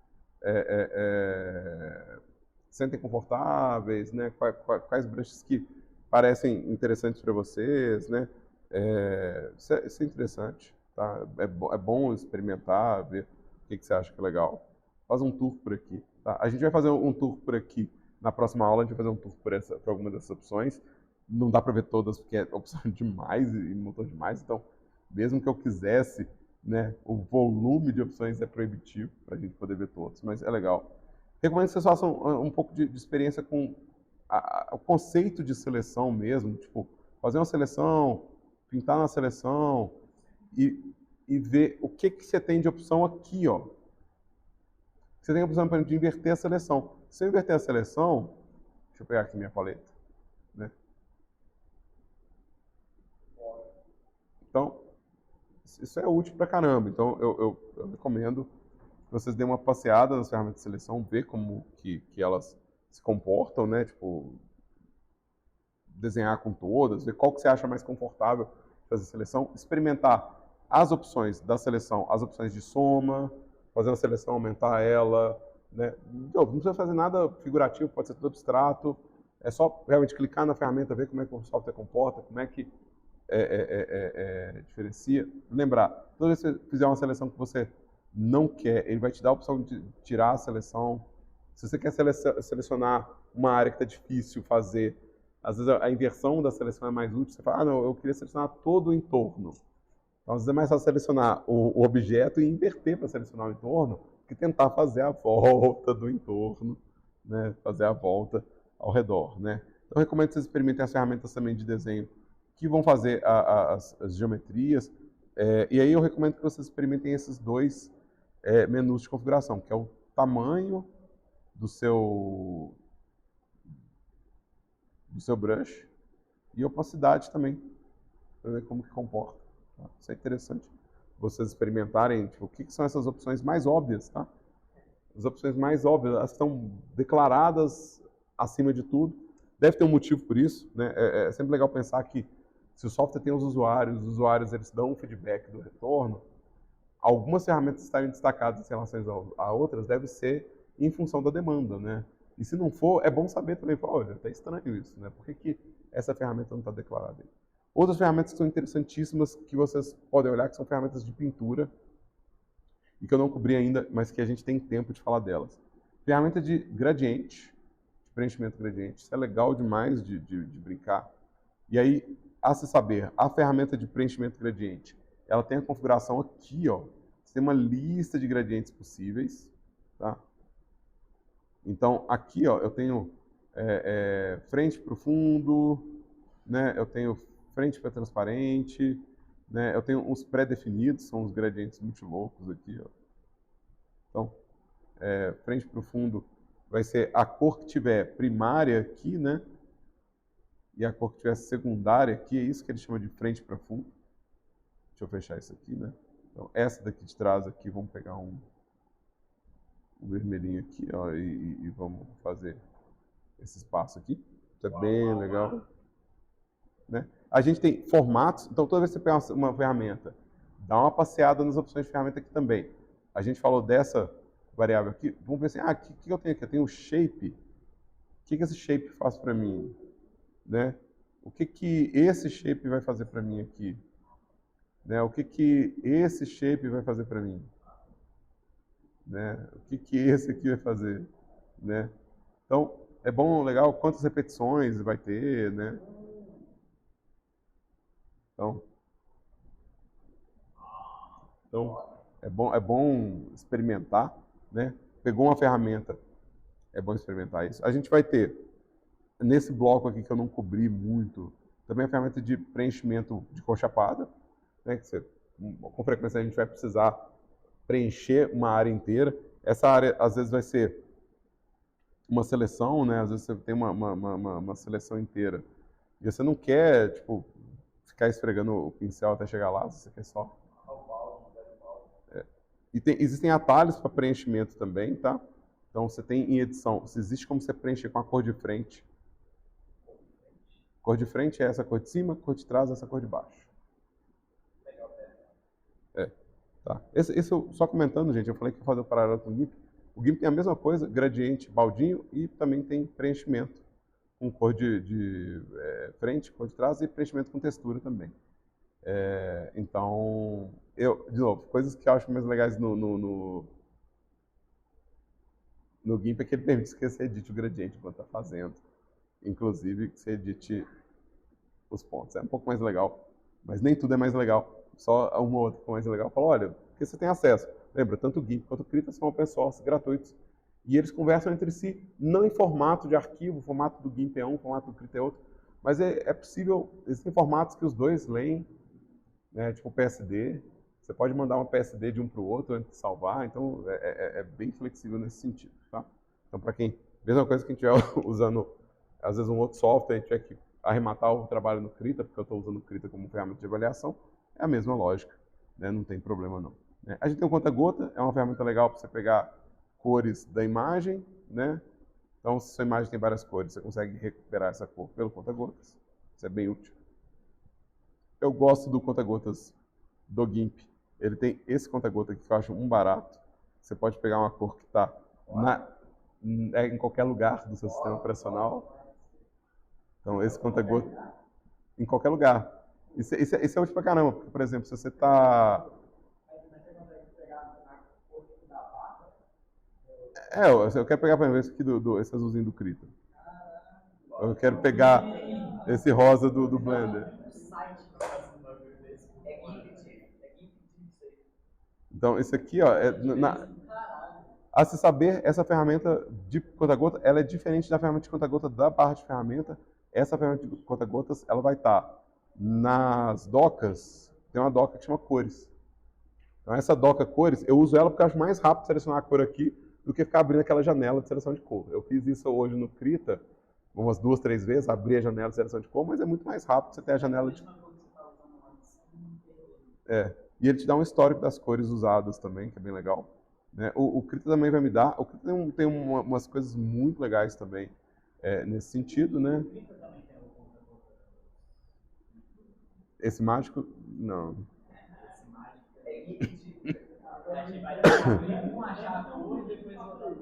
sentem confortáveis, né? Quais brushes que parecem interessantes para vocês, né? Isso é interessante, tá? É bom experimentar, ver o que você acha que é legal. Faz um tour por aqui, tá? A gente vai fazer um tour por aqui. Na próxima aula a gente vai fazer um tour por alguma dessas opções. Não dá para ver todas porque é opção demais e motor demais. Então, mesmo que eu quisesse, né, o volume de opções é proibitivo para a gente poder ver todos, mas é legal. Recomendo que vocês façam um pouco de experiência com o conceito de seleção mesmo, tipo, fazer uma seleção, pintar na seleção e ver o que você tem de opção aqui, ó. Você tem a opção, por exemplo, de inverter a seleção. Se eu inverter a seleção, deixa eu pegar aqui minha paleta, né? Então, isso é útil pra caramba. Então, eu recomendo que vocês deem uma passeada nas ferramentas de seleção, ver como que elas se comportam, né? Tipo, desenhar com todas, ver qual que você acha mais confortável fazer a seleção, experimentar as opções da seleção, as opções de soma, fazer uma seleção, aumentar ela, né? Não precisa fazer nada figurativo, pode ser tudo abstrato, é só realmente clicar na ferramenta, ver como é que o software comporta, como é que diferencia. Lembrar, toda vez que você fizer uma seleção que você não quer, ele vai te dar a opção de tirar a seleção. Se você quer selecionar uma área que está difícil fazer, às vezes a inversão da seleção é mais útil, você fala, não, eu queria selecionar todo o entorno. Então, às vezes é mais fácil selecionar o objeto e inverter para selecionar o entorno, que tentar fazer a volta do entorno, né? Fazer a volta ao redor, né? Então, eu recomendo que vocês experimentem as ferramentas também de desenho que vão fazer as geometrias. E aí eu recomendo que vocês experimentem esses dois menus de configuração, que é o tamanho do seu brush e opacidade também, para ver como que comporta. Tá? Isso é interessante vocês experimentarem, tipo, o que são essas opções mais óbvias, tá? As opções mais óbvias, elas estão declaradas acima de tudo. Deve ter um motivo por isso, né? É sempre legal pensar que se o software tem os usuários eles dão um feedback do retorno, algumas ferramentas estarem destacadas em relação a outras deve ser em função da demanda, né? E se não for, é bom saber também, olha, tá estranho isso, né? Por que essa ferramenta não está declarada aí? Outras ferramentas que são interessantíssimas, que vocês podem olhar, que são ferramentas de pintura, e que eu não cobri ainda, mas que a gente tem tempo de falar delas. Ferramenta de gradiente, de preenchimento gradiente, isso é legal demais de brincar. E aí, a se saber, a ferramenta de preenchimento gradiente, ela tem a configuração aqui, ó. Você tem uma lista de gradientes possíveis, tá? Então, aqui, ó, eu tenho frente para o fundo, né? Eu tenho frente para transparente, né? Eu tenho uns pré-definidos, são os gradientes muito loucos aqui, ó. Então, frente para o fundo vai ser a cor que tiver primária aqui, né? E a cor que tiver secundária aqui, é isso que ele chama de frente para fundo. Deixa eu fechar isso aqui, né? Então, essa daqui de trás aqui, vamos pegar um vermelhinho aqui, ó, e vamos fazer esse espaço aqui. Isso é bem legal. Né? A gente tem formatos, então toda vez que você pega uma ferramenta, dá uma passeada nas opções de ferramenta aqui também. A gente falou dessa variável aqui, vamos ver assim, o que eu tenho aqui? Eu tenho o shape. O que esse shape faz para mim? Né? O que esse shape vai fazer para mim aqui? Né? O que esse shape vai fazer para mim? Né? O que esse aqui vai fazer? Né? Então, é bom, legal, quantas repetições vai ter, né? Então é bom experimentar, né? Pegou uma ferramenta, é bom experimentar isso. A gente vai ter, nesse bloco aqui que eu não cobri muito, também a ferramenta de preenchimento de cor chapada, né? Que você, com frequência a gente vai precisar preencher uma área inteira. Essa área, às vezes, vai ser uma seleção, né? Às vezes você tem uma seleção inteira. E você não quer, tipo, ficar esfregando o pincel até chegar lá, você quer só... existem atalhos para preenchimento também, tá? Então, você tem em edição, existe como você preencher com a cor de frente. Cor de frente é essa cor de cima, cor de trás é essa cor de baixo. Tá. Esse só comentando, gente, eu falei que ia fazer o paralelo com o GIMP. O GIMP tem a mesma coisa, gradiente, baldinho, e também tem preenchimento com cor de frente, cor de trás e preenchimento com textura também. Então, de novo, coisas que eu acho mais legais no GIMP é que ele permite que você edite o gradiente enquanto está fazendo. Inclusive, que você edite os pontos. É um pouco mais legal, mas nem tudo é mais legal. Só uma ou outra que é mais legal. Fala, olha, porque você tem acesso. Lembra, tanto o GIMP quanto o Krita são open source, gratuitos. E eles conversam entre si, não em formato de arquivo, o formato do GIMP é um, o formato do Krita é outro. Mas é possível, existem formatos que os dois leem, né, tipo PSD. Você pode mandar uma PSD de um para o outro antes de salvar, então é bem flexível nesse sentido. Tá? Então, para quem, mesma coisa que a gente estiver usando, às vezes, um outro software, a gente tiver que arrematar o trabalho no Krita, porque eu estou usando o Krita como ferramenta de avaliação, é a mesma lógica, né? Não tem problema não. Né? A gente tem o conta-gota, é uma ferramenta legal para você pegar cores da imagem, né? Então, se sua imagem tem várias cores, você consegue recuperar essa cor pelo conta-gotas. Isso é bem útil. Eu gosto do conta-gotas do GIMP. Ele tem esse conta-gota aqui que eu acho um barato. Você pode pegar uma cor que está em qualquer lugar do seu sistema operacional. Então, esse conta-gota em qualquer lugar. Isso é útil pra caramba, porque, por exemplo, se você está... eu quero pegar, por exemplo, esse aqui esse azulzinho do Krita. Eu quero pegar esse rosa do Blender. Então, esse aqui, ó, a se saber, essa ferramenta de conta-gota, ela é diferente da ferramenta de conta-gota da barra de ferramenta. Essa ferramenta de conta-gotas, ela vai estar nas docas, tem uma doca que chama cores. Então, essa doca cores, eu uso ela porque eu acho mais rápido selecionar a cor aqui do que ficar abrindo aquela janela de seleção de cor. Eu fiz isso hoje no Krita, umas 2, 3 vezes, abri a janela de seleção de cor, mas é muito mais rápido você ter a janela de... E ele te dá um histórico das cores usadas também, que é bem legal. Né? O Krita também vai me dar... O Krita tem umas coisas muito legais também nesse sentido, né? Esse mágico, não.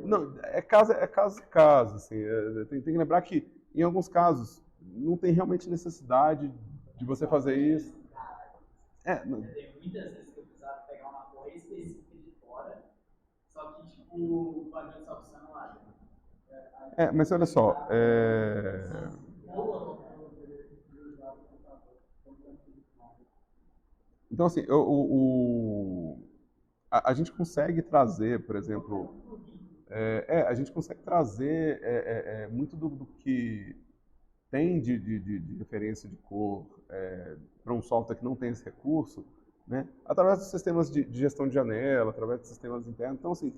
Não, é caso, assim. Tem que lembrar que, em alguns casos, não tem realmente necessidade de você fazer isso. Tem muitas vezes que eu precisava pegar uma cor específica de fora, só que, tipo, o bagulho só funciona lá. Mas olha só, então, assim, a gente consegue trazer, por exemplo, a gente consegue trazer muito do que tem de referência de cor para um software que não tem esse recurso, né, através dos sistemas de gestão de janela, através dos sistemas internos. Então, assim,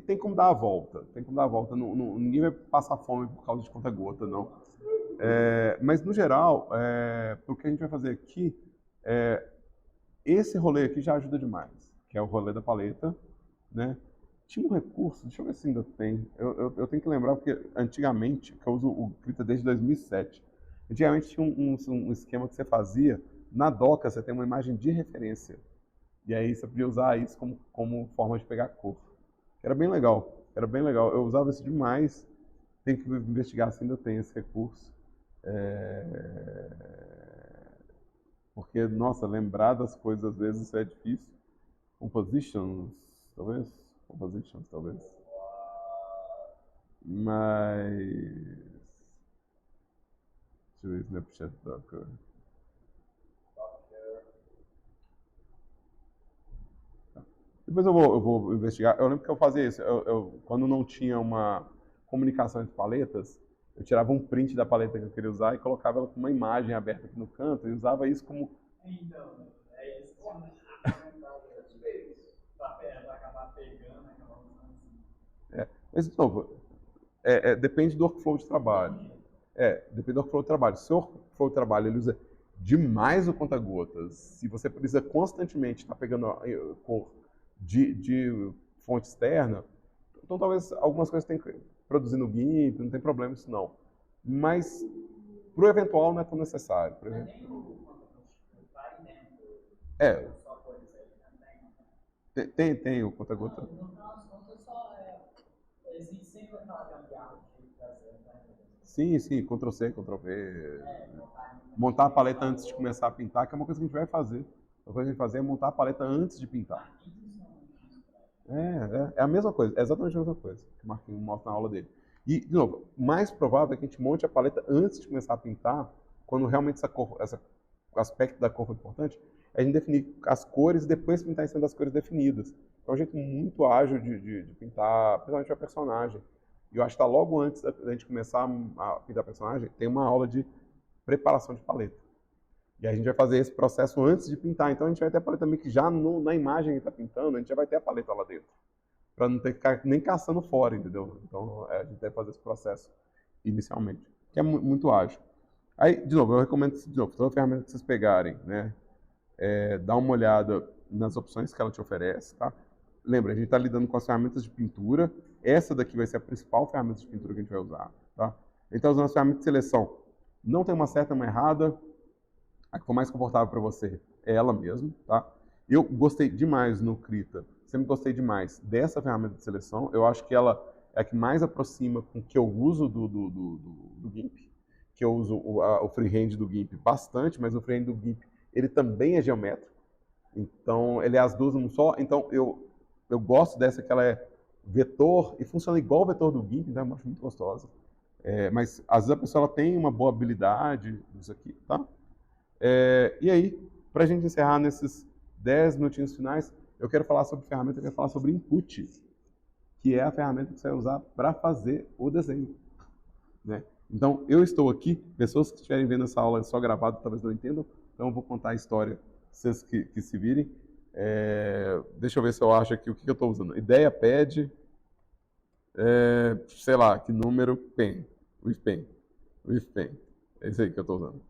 tem como dar a volta. Ninguém vai passar fome por causa de conta-gota, não. Mas, no geral, o que a gente vai fazer aqui, esse rolê aqui já ajuda demais, que é o rolê da paleta, né? Tinha um recurso, deixa eu ver se ainda tem. Eu tenho que lembrar, porque antigamente, que eu uso o Krita desde 2007, antigamente tinha um esquema que você fazia, na doca você tem uma imagem de referência, e aí você podia usar isso como forma de pegar cor. Era bem legal, eu usava isso demais, tem que investigar se ainda tem esse recurso. Porque, nossa, lembrar das coisas às vezes é difícil. Compositions, talvez. Mas... Deixa eu ver, Snapchat Docker. Depois eu vou investigar. Eu lembro que eu fazia isso. Quando não tinha uma comunicação entre paletas, eu tirava um print da paleta que eu queria usar e colocava ela com uma imagem aberta aqui no canto e usava isso como... Então, é isso que vai acabar pegando, acabar usando assim. Mas, de novo, depende do workflow de trabalho. Depende do workflow de trabalho. Se o workflow de trabalho ele usa demais o conta-gotas, se você precisa constantemente estar pegando cor de fonte externa, então talvez algumas coisas tenham que produzir no GIMP, não tem problema isso não. Mas, para o eventual, não é tão necessário. Tem o conta-gota. No final das contas, só existe sempre aquela gambiarra de fazer. Sim, Ctrl+C, Ctrl+V. Montar a paleta antes de começar a pintar, que é uma coisa que a gente vai fazer. Uma coisa que a gente vai fazer é montar a paleta antes de pintar. É a mesma coisa, é exatamente a mesma coisa que o Marquinhos mostra na aula dele. E, de novo, mais provável é que a gente monte a paleta antes de começar a pintar, quando realmente o aspecto da cor for importante, é a gente definir as cores e depois pintar em cima das cores definidas. É um jeito muito ágil de pintar, principalmente a personagem. E eu acho que está logo antes da gente começar a pintar personagem, tem uma aula de preparação de paleta. E a gente vai fazer esse processo antes de pintar. Então a gente vai ter a paleta meio que já na imagem que está pintando, a gente já vai ter a paleta lá dentro. Para não ter que ficar nem caçando fora, entendeu? Então a gente deve fazer esse processo inicialmente, que é muito ágil. Aí, de novo, eu recomendo, toda ferramenta que vocês pegarem, né? Dá uma olhada nas opções que ela te oferece, tá? Lembra, a gente está lidando com as ferramentas de pintura. Essa daqui vai ser a principal ferramenta de pintura que a gente vai usar, tá? Então, usando as ferramentas de seleção, não tem uma certa ou uma errada. A que for mais confortável para você é ela mesmo, tá? Eu gostei demais no Krita, sempre gostei demais dessa ferramenta de seleção. Eu acho que ela é a que mais aproxima com o que eu uso do GIMP, que eu uso o freehand do GIMP bastante, mas o freehand do GIMP ele também é geométrico. Então, ele é as duas num só. Então, eu gosto dessa que ela é vetor e funciona igual o vetor do GIMP, então eu acho muito gostosa. Mas, às vezes, a pessoa ela tem uma boa habilidade nisso aqui, tá? E aí, para a gente encerrar nesses 10 minutinhos finais, eu quero falar sobre ferramenta, eu quero falar sobre input, que é a ferramenta que você vai usar para fazer o desenho, né? Então, eu estou aqui, pessoas que estiverem vendo essa aula só gravada talvez não entendam, então eu vou contar a história, vocês que se virem. Deixa eu ver se eu acho aqui o que eu estou usando. IdeaPad, Sei lá, que número, pen, with pen, with pen. É isso aí que eu estou usando.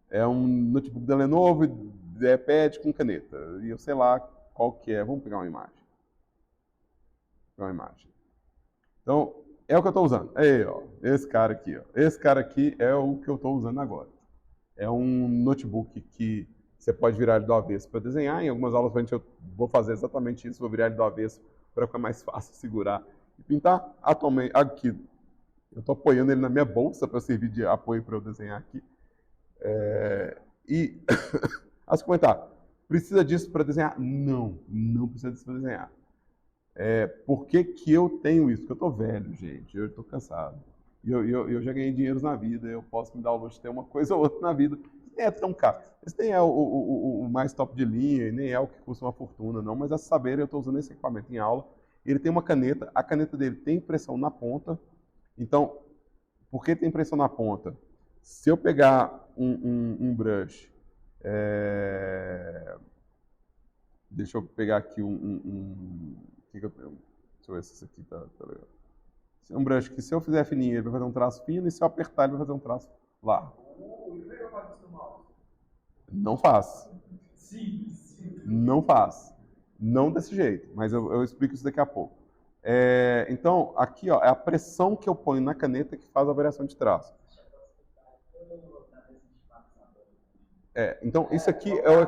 É um notebook da Lenovo, iPad com caneta. E eu sei lá qual que é. Vamos pegar uma imagem. Então, é o que eu estou usando. Aí, ó, esse cara aqui, ó. Esse cara aqui é o que eu estou usando agora. É um notebook que você pode virar ele do avesso para desenhar. Em algumas aulas eu vou fazer exatamente isso, vou virar ele do avesso para ficar mais fácil segurar e pintar. Atualmente, aqui, eu estou apoiando ele na minha bolsa para servir de apoio para eu desenhar aqui. E, a se comentar, precisa disso para desenhar? Não, não precisa disso para desenhar. Por que que eu tenho isso? Porque eu estou velho, gente, eu estou cansado. E eu já ganhei dinheiro na vida, eu posso me dar o luxo de ter uma coisa ou outra na vida. Nem é tão caro. Esse nem é o mais top de linha, nem é o que custa uma fortuna, não. Mas a saber, eu estou usando esse equipamento em aula. Ele tem uma caneta, a caneta dele tem impressão na ponta. Então, por que tem impressão na ponta? Se eu pegar um brush, deixa eu pegar aqui deixa eu ver se isso aqui tá legal. Um brush que se eu fizer fininho, ele vai fazer um traço fino, e se eu apertar, ele vai fazer um traço largo. Não faz. Não faz. Não desse jeito, mas eu explico isso daqui a pouco. Então, aqui ó, é a pressão que eu ponho na caneta que faz a variação de traço. Então, isso aqui é o...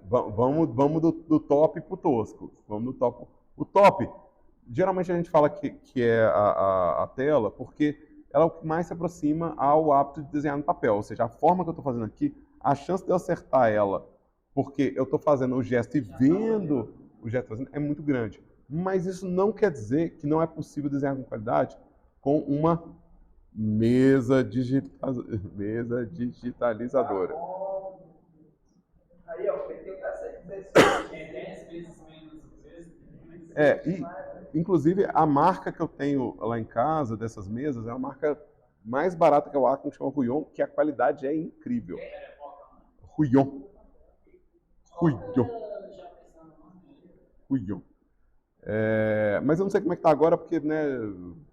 Vamos do top pro tosco. Vamos do top. O top, geralmente a gente fala que é a tela, porque ela é o que mais se aproxima ao hábito de desenhar no papel. Ou seja, a forma que eu estou fazendo aqui, a chance de eu acertar ela, porque eu estou fazendo o gesto e vendo o gesto fazendo, é muito grande. Mas isso não quer dizer que não é possível desenhar com qualidade com uma mesa digitalizadora. Aí, ó, tem Inclusive, a marca que eu tenho lá em casa, dessas mesas, é a marca mais barata que é o Wacom, que chama Ruion, que a qualidade é incrível. Ruion. Mas eu não sei como é que tá agora, porque, né,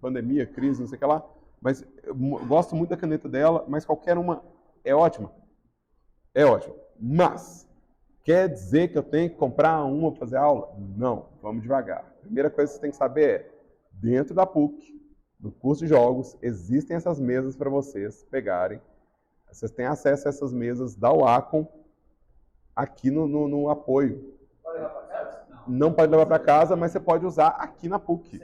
pandemia, crise, não sei o que lá. Mas eu gosto muito da caneta dela, mas qualquer uma é ótima. É ótima. Mas, quer dizer que eu tenho que comprar uma para fazer aula? Não, vamos devagar. A primeira coisa que você tem que saber é, dentro da PUC, no curso de jogos, existem essas mesas para vocês pegarem. Vocês têm acesso a essas mesas da Wacom aqui no apoio. Pode levar para casa? Não pode levar para casa, mas você pode usar aqui na PUC.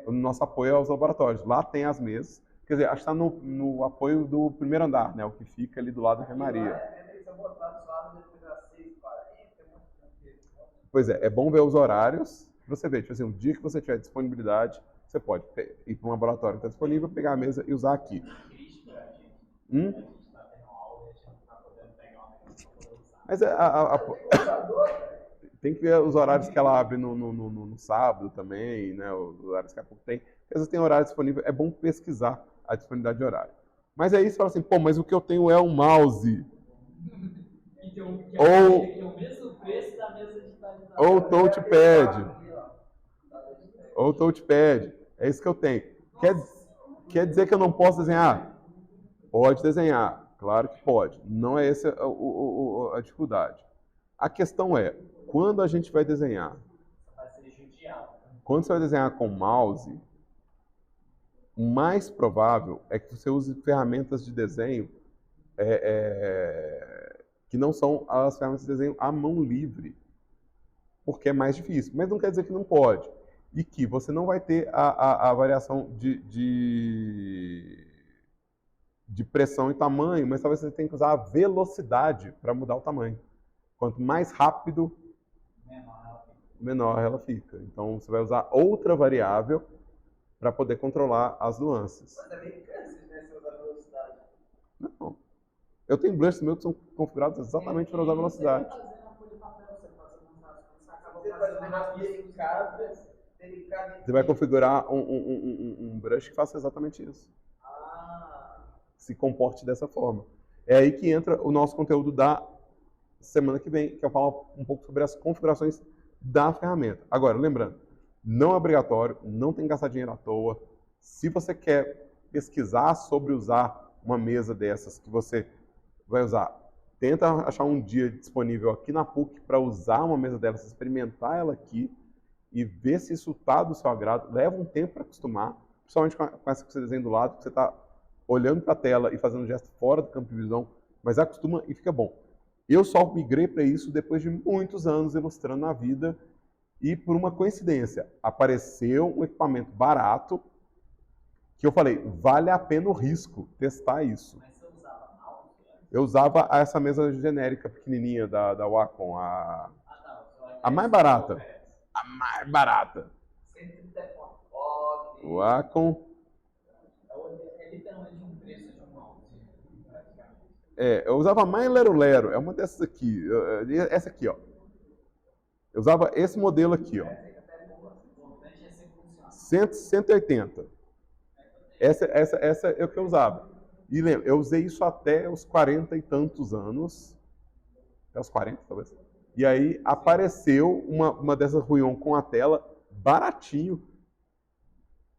O nosso apoio aos laboratórios. Lá tem as mesas. Quer dizer, acho que está no apoio do primeiro andar, né? O que fica ali do lado da enfermaria. Pois é bom ver os horários. Você vê, tipo assim, um dia que você tiver disponibilidade, você pode ir para um laboratório que está disponível, pegar a mesa e usar aqui. Mas tem que ver os horários que ela abre no sábado também, né? Os horários que a pouco tem. Às vezes tem horário disponível, é bom pesquisar a disponibilidade de horário. Mas aí você fala assim, pô, mas o que eu tenho é um mouse. Ou touchpad. É isso que eu tenho. Quer dizer que eu não posso desenhar? Pode desenhar, claro que pode. Não é essa a dificuldade. A questão é, quando a gente vai desenhar? Quando você vai desenhar com mouse, o mais provável é que você use ferramentas de desenho que não são as ferramentas de desenho à mão livre, porque é mais difícil. Mas não quer dizer que não pode. E que você não vai ter a variação de pressão e tamanho, mas talvez você tenha que usar a velocidade para mudar o tamanho. Quanto mais rápido, menor ela fica. Então você vai usar outra variável para poder controlar as nuances. Mas é bem câncer, né, se usar velocidade. Não. Eu tenho brushes meus que são configurados exatamente para usar velocidade. Você vai configurar um brush que faça exatamente isso. Se comporte dessa forma. É aí que entra o nosso conteúdo da semana que vem, que eu falo um pouco sobre as configurações da ferramenta. Agora, lembrando, Não é obrigatório, não tem que gastar dinheiro à toa. Se você quer pesquisar sobre usar uma mesa dessas que você vai usar, tenta achar um dia disponível aqui na PUC para usar uma mesa dessas, experimentar ela aqui e ver se isso está do seu agrado. Leva um tempo para acostumar, principalmente com essa que você desenha do lado, que você está olhando para a tela e fazendo um gesto fora do campo de visão, mas acostuma e fica bom. Eu só migrei para isso depois de muitos anos ilustrando na vida e por uma coincidência, apareceu um equipamento barato que eu falei, vale a pena o risco testar isso. Mas você usava mouse? Eu usava essa mesa genérica pequenininha da Wacom, Ah, tá. a mais barata. A mais barata. 130 pontos. Ó, que Wacom. é literalmente um preço de um mouse, praticamente. Eu usava a mais lero-lero, é uma dessas aqui. Essa aqui, ó. Eu usava esse modelo aqui, ó. O importante é ser funcional. 180. Essa é o que eu usava. E lembra, eu usei isso até os 40 e tantos anos. Até os 40, talvez. E aí apareceu uma dessas Ruion com a tela baratinho.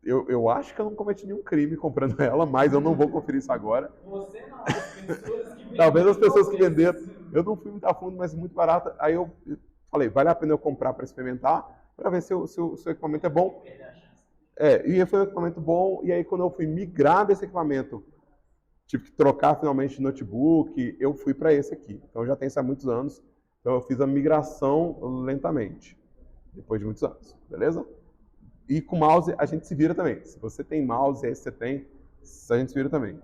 Eu acho que eu não cometi nenhum crime comprando ela, mas eu não vou conferir isso agora. Você não, as pessoas que venderam. Talvez as pessoas que venderam. Eu não fui muito a fundo, mas muito barata. Aí eu falei, vale a pena eu comprar para experimentar, para ver se o equipamento é bom. E foi um equipamento bom. E aí quando eu fui migrar desse equipamento, tive que trocar finalmente de notebook, eu fui para esse aqui. Então já tem isso há muitos anos. Então eu fiz a migração lentamente, depois de muitos anos, beleza? E com mouse a gente se vira também. Se você tem mouse, aí você tem, a gente se vira também.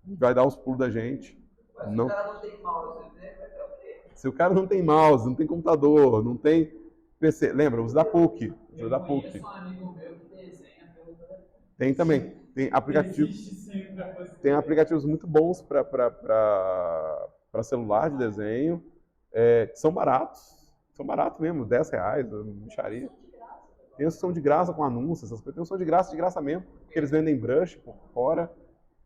Vai dar os pulos da gente. Mas se o cara não tem mouse, vai ter o quê? Se o cara não tem mouse, não tem computador, não tem PC, lembra, usa da PUC. Usa da PUC. Eu conheço um amigo meu que desenha pelo telefone. Tem também. Tem aplicativos muito bons para celular de desenho. São baratos. São baratos mesmo, R$10, micharia. Tem os que são de graça com anúncios, essas coisas. Tem os que são de graça mesmo, porque eles vendem brush por fora.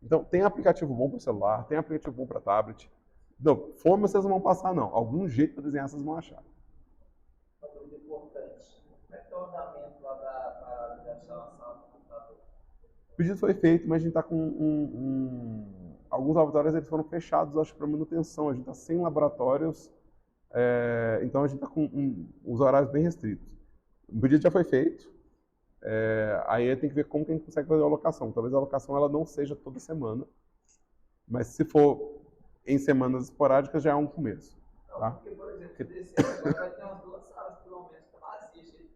Então, tem aplicativo bom para celular, tem aplicativo bom para tablet. Não, fome vocês não vão passar, não. Algum jeito para desenhar vocês vão achar. Uma coisa importante. Como é que é o andamento lá da instalação do computador? O pedido foi feito, mas a gente está com alguns laboratórios eles foram fechados, acho, para manutenção. A gente está sem laboratórios, então a gente está com os horários bem restritos. O pedido já foi feito, aí tem que ver como que a gente consegue fazer a alocação. Talvez a alocação ela não seja toda semana, mas se for em semanas esporádicas já é um começo. Tá? Porque, por exemplo, desse agora vai ter umas 2 salas, pelo menos, para assistir.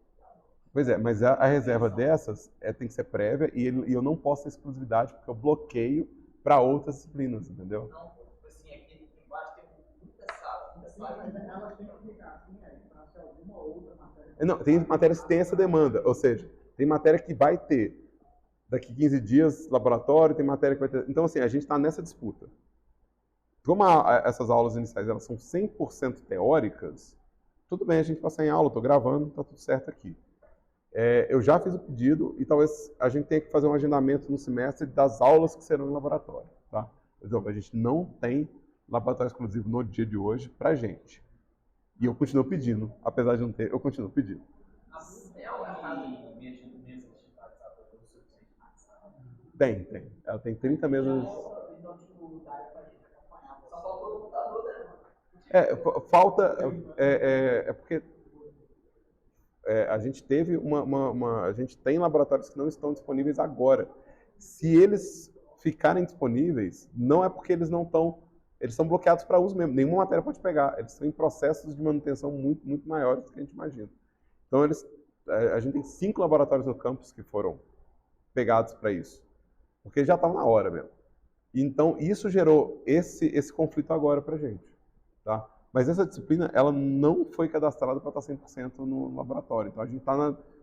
Pois é, mas a reserva dessas tem que ser prévia e eu não posso ter exclusividade porque eu bloqueio para outras disciplinas, entendeu? Não, assim, aqui embaixo tem muita sala. Mas ela tem que ficar assim, para ser alguma outra matéria. Não, tem matérias que tem essa demanda, ou seja, tem matéria que vai ter daqui 15 dias laboratório, tem matéria que vai ter... Então, assim, a gente está nessa disputa. Como essas aulas iniciais elas são 100% teóricas, tudo bem a gente passar em aula, estou gravando, está tudo certo aqui. Eu já fiz o pedido e talvez a gente tenha que fazer um agendamento no semestre das aulas que serão em laboratório. Tá? Por exemplo, a gente não tem laboratório exclusivo no dia de hoje para a gente. E eu continuo pedindo, apesar de não ter, eu continuo pedindo. Tem. Ela tem 30 mesas. Só faltou o computador, né? Falta. Porque a gente teve a gente tem laboratórios que não estão disponíveis agora. Se eles ficarem disponíveis, não é porque eles não estão. Eles são bloqueados para uso mesmo. Nenhuma matéria pode pegar. Eles estão em processos de manutenção muito, muito maiores do que a gente imagina. Então, a gente tem 5 laboratórios no campus que foram pegados para isso. Porque já estava na hora mesmo. Então, isso gerou esse conflito agora para a gente. Tá? Mas essa disciplina, ela não foi cadastrada para estar 100% no laboratório. Então, a gente está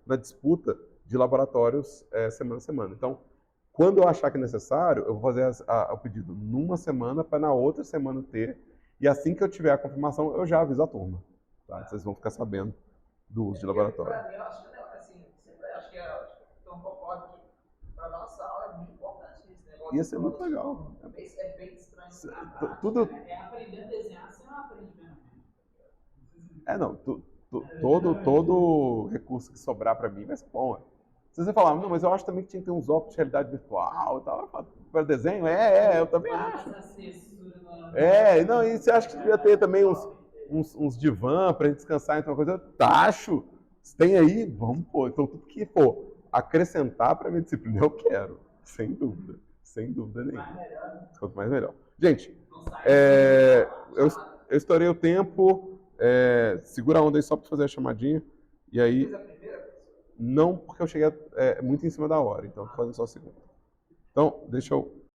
na disputa de laboratórios semana a semana. Então, quando eu achar que é necessário, eu vou fazer o pedido numa semana para na outra semana ter. E assim que eu tiver a confirmação, eu já aviso a turma. Tá? Vocês vão ficar sabendo do uso de laboratório. Para mim, eu acho que, assim, sempre acho que eu concordo que para nossa aula é muito importante esse negócio. Ia ser muito legal. É bem estranho. Tudo... Aprender a desenhar, você não aprende mesmo. Não. todo recurso que sobrar para mim vai ser bom. Se você falar, não, mas eu acho também que tinha que ter uns óculos de realidade virtual e tal, para desenho, eu também acho. Não, e você acha que devia ter também uns divã para gente descansar, então uma coisa, acho. Se tem aí, vamos pôr. Então tudo que for acrescentar para minha disciplina eu quero, sem dúvida nenhuma. Quanto mais melhor. Gente, eu estourei o tempo, segura a onda aí só para fazer a chamadinha, e aí... Não, porque eu cheguei muito em cima da hora, então tô fazendo só a segunda. Então, deixa eu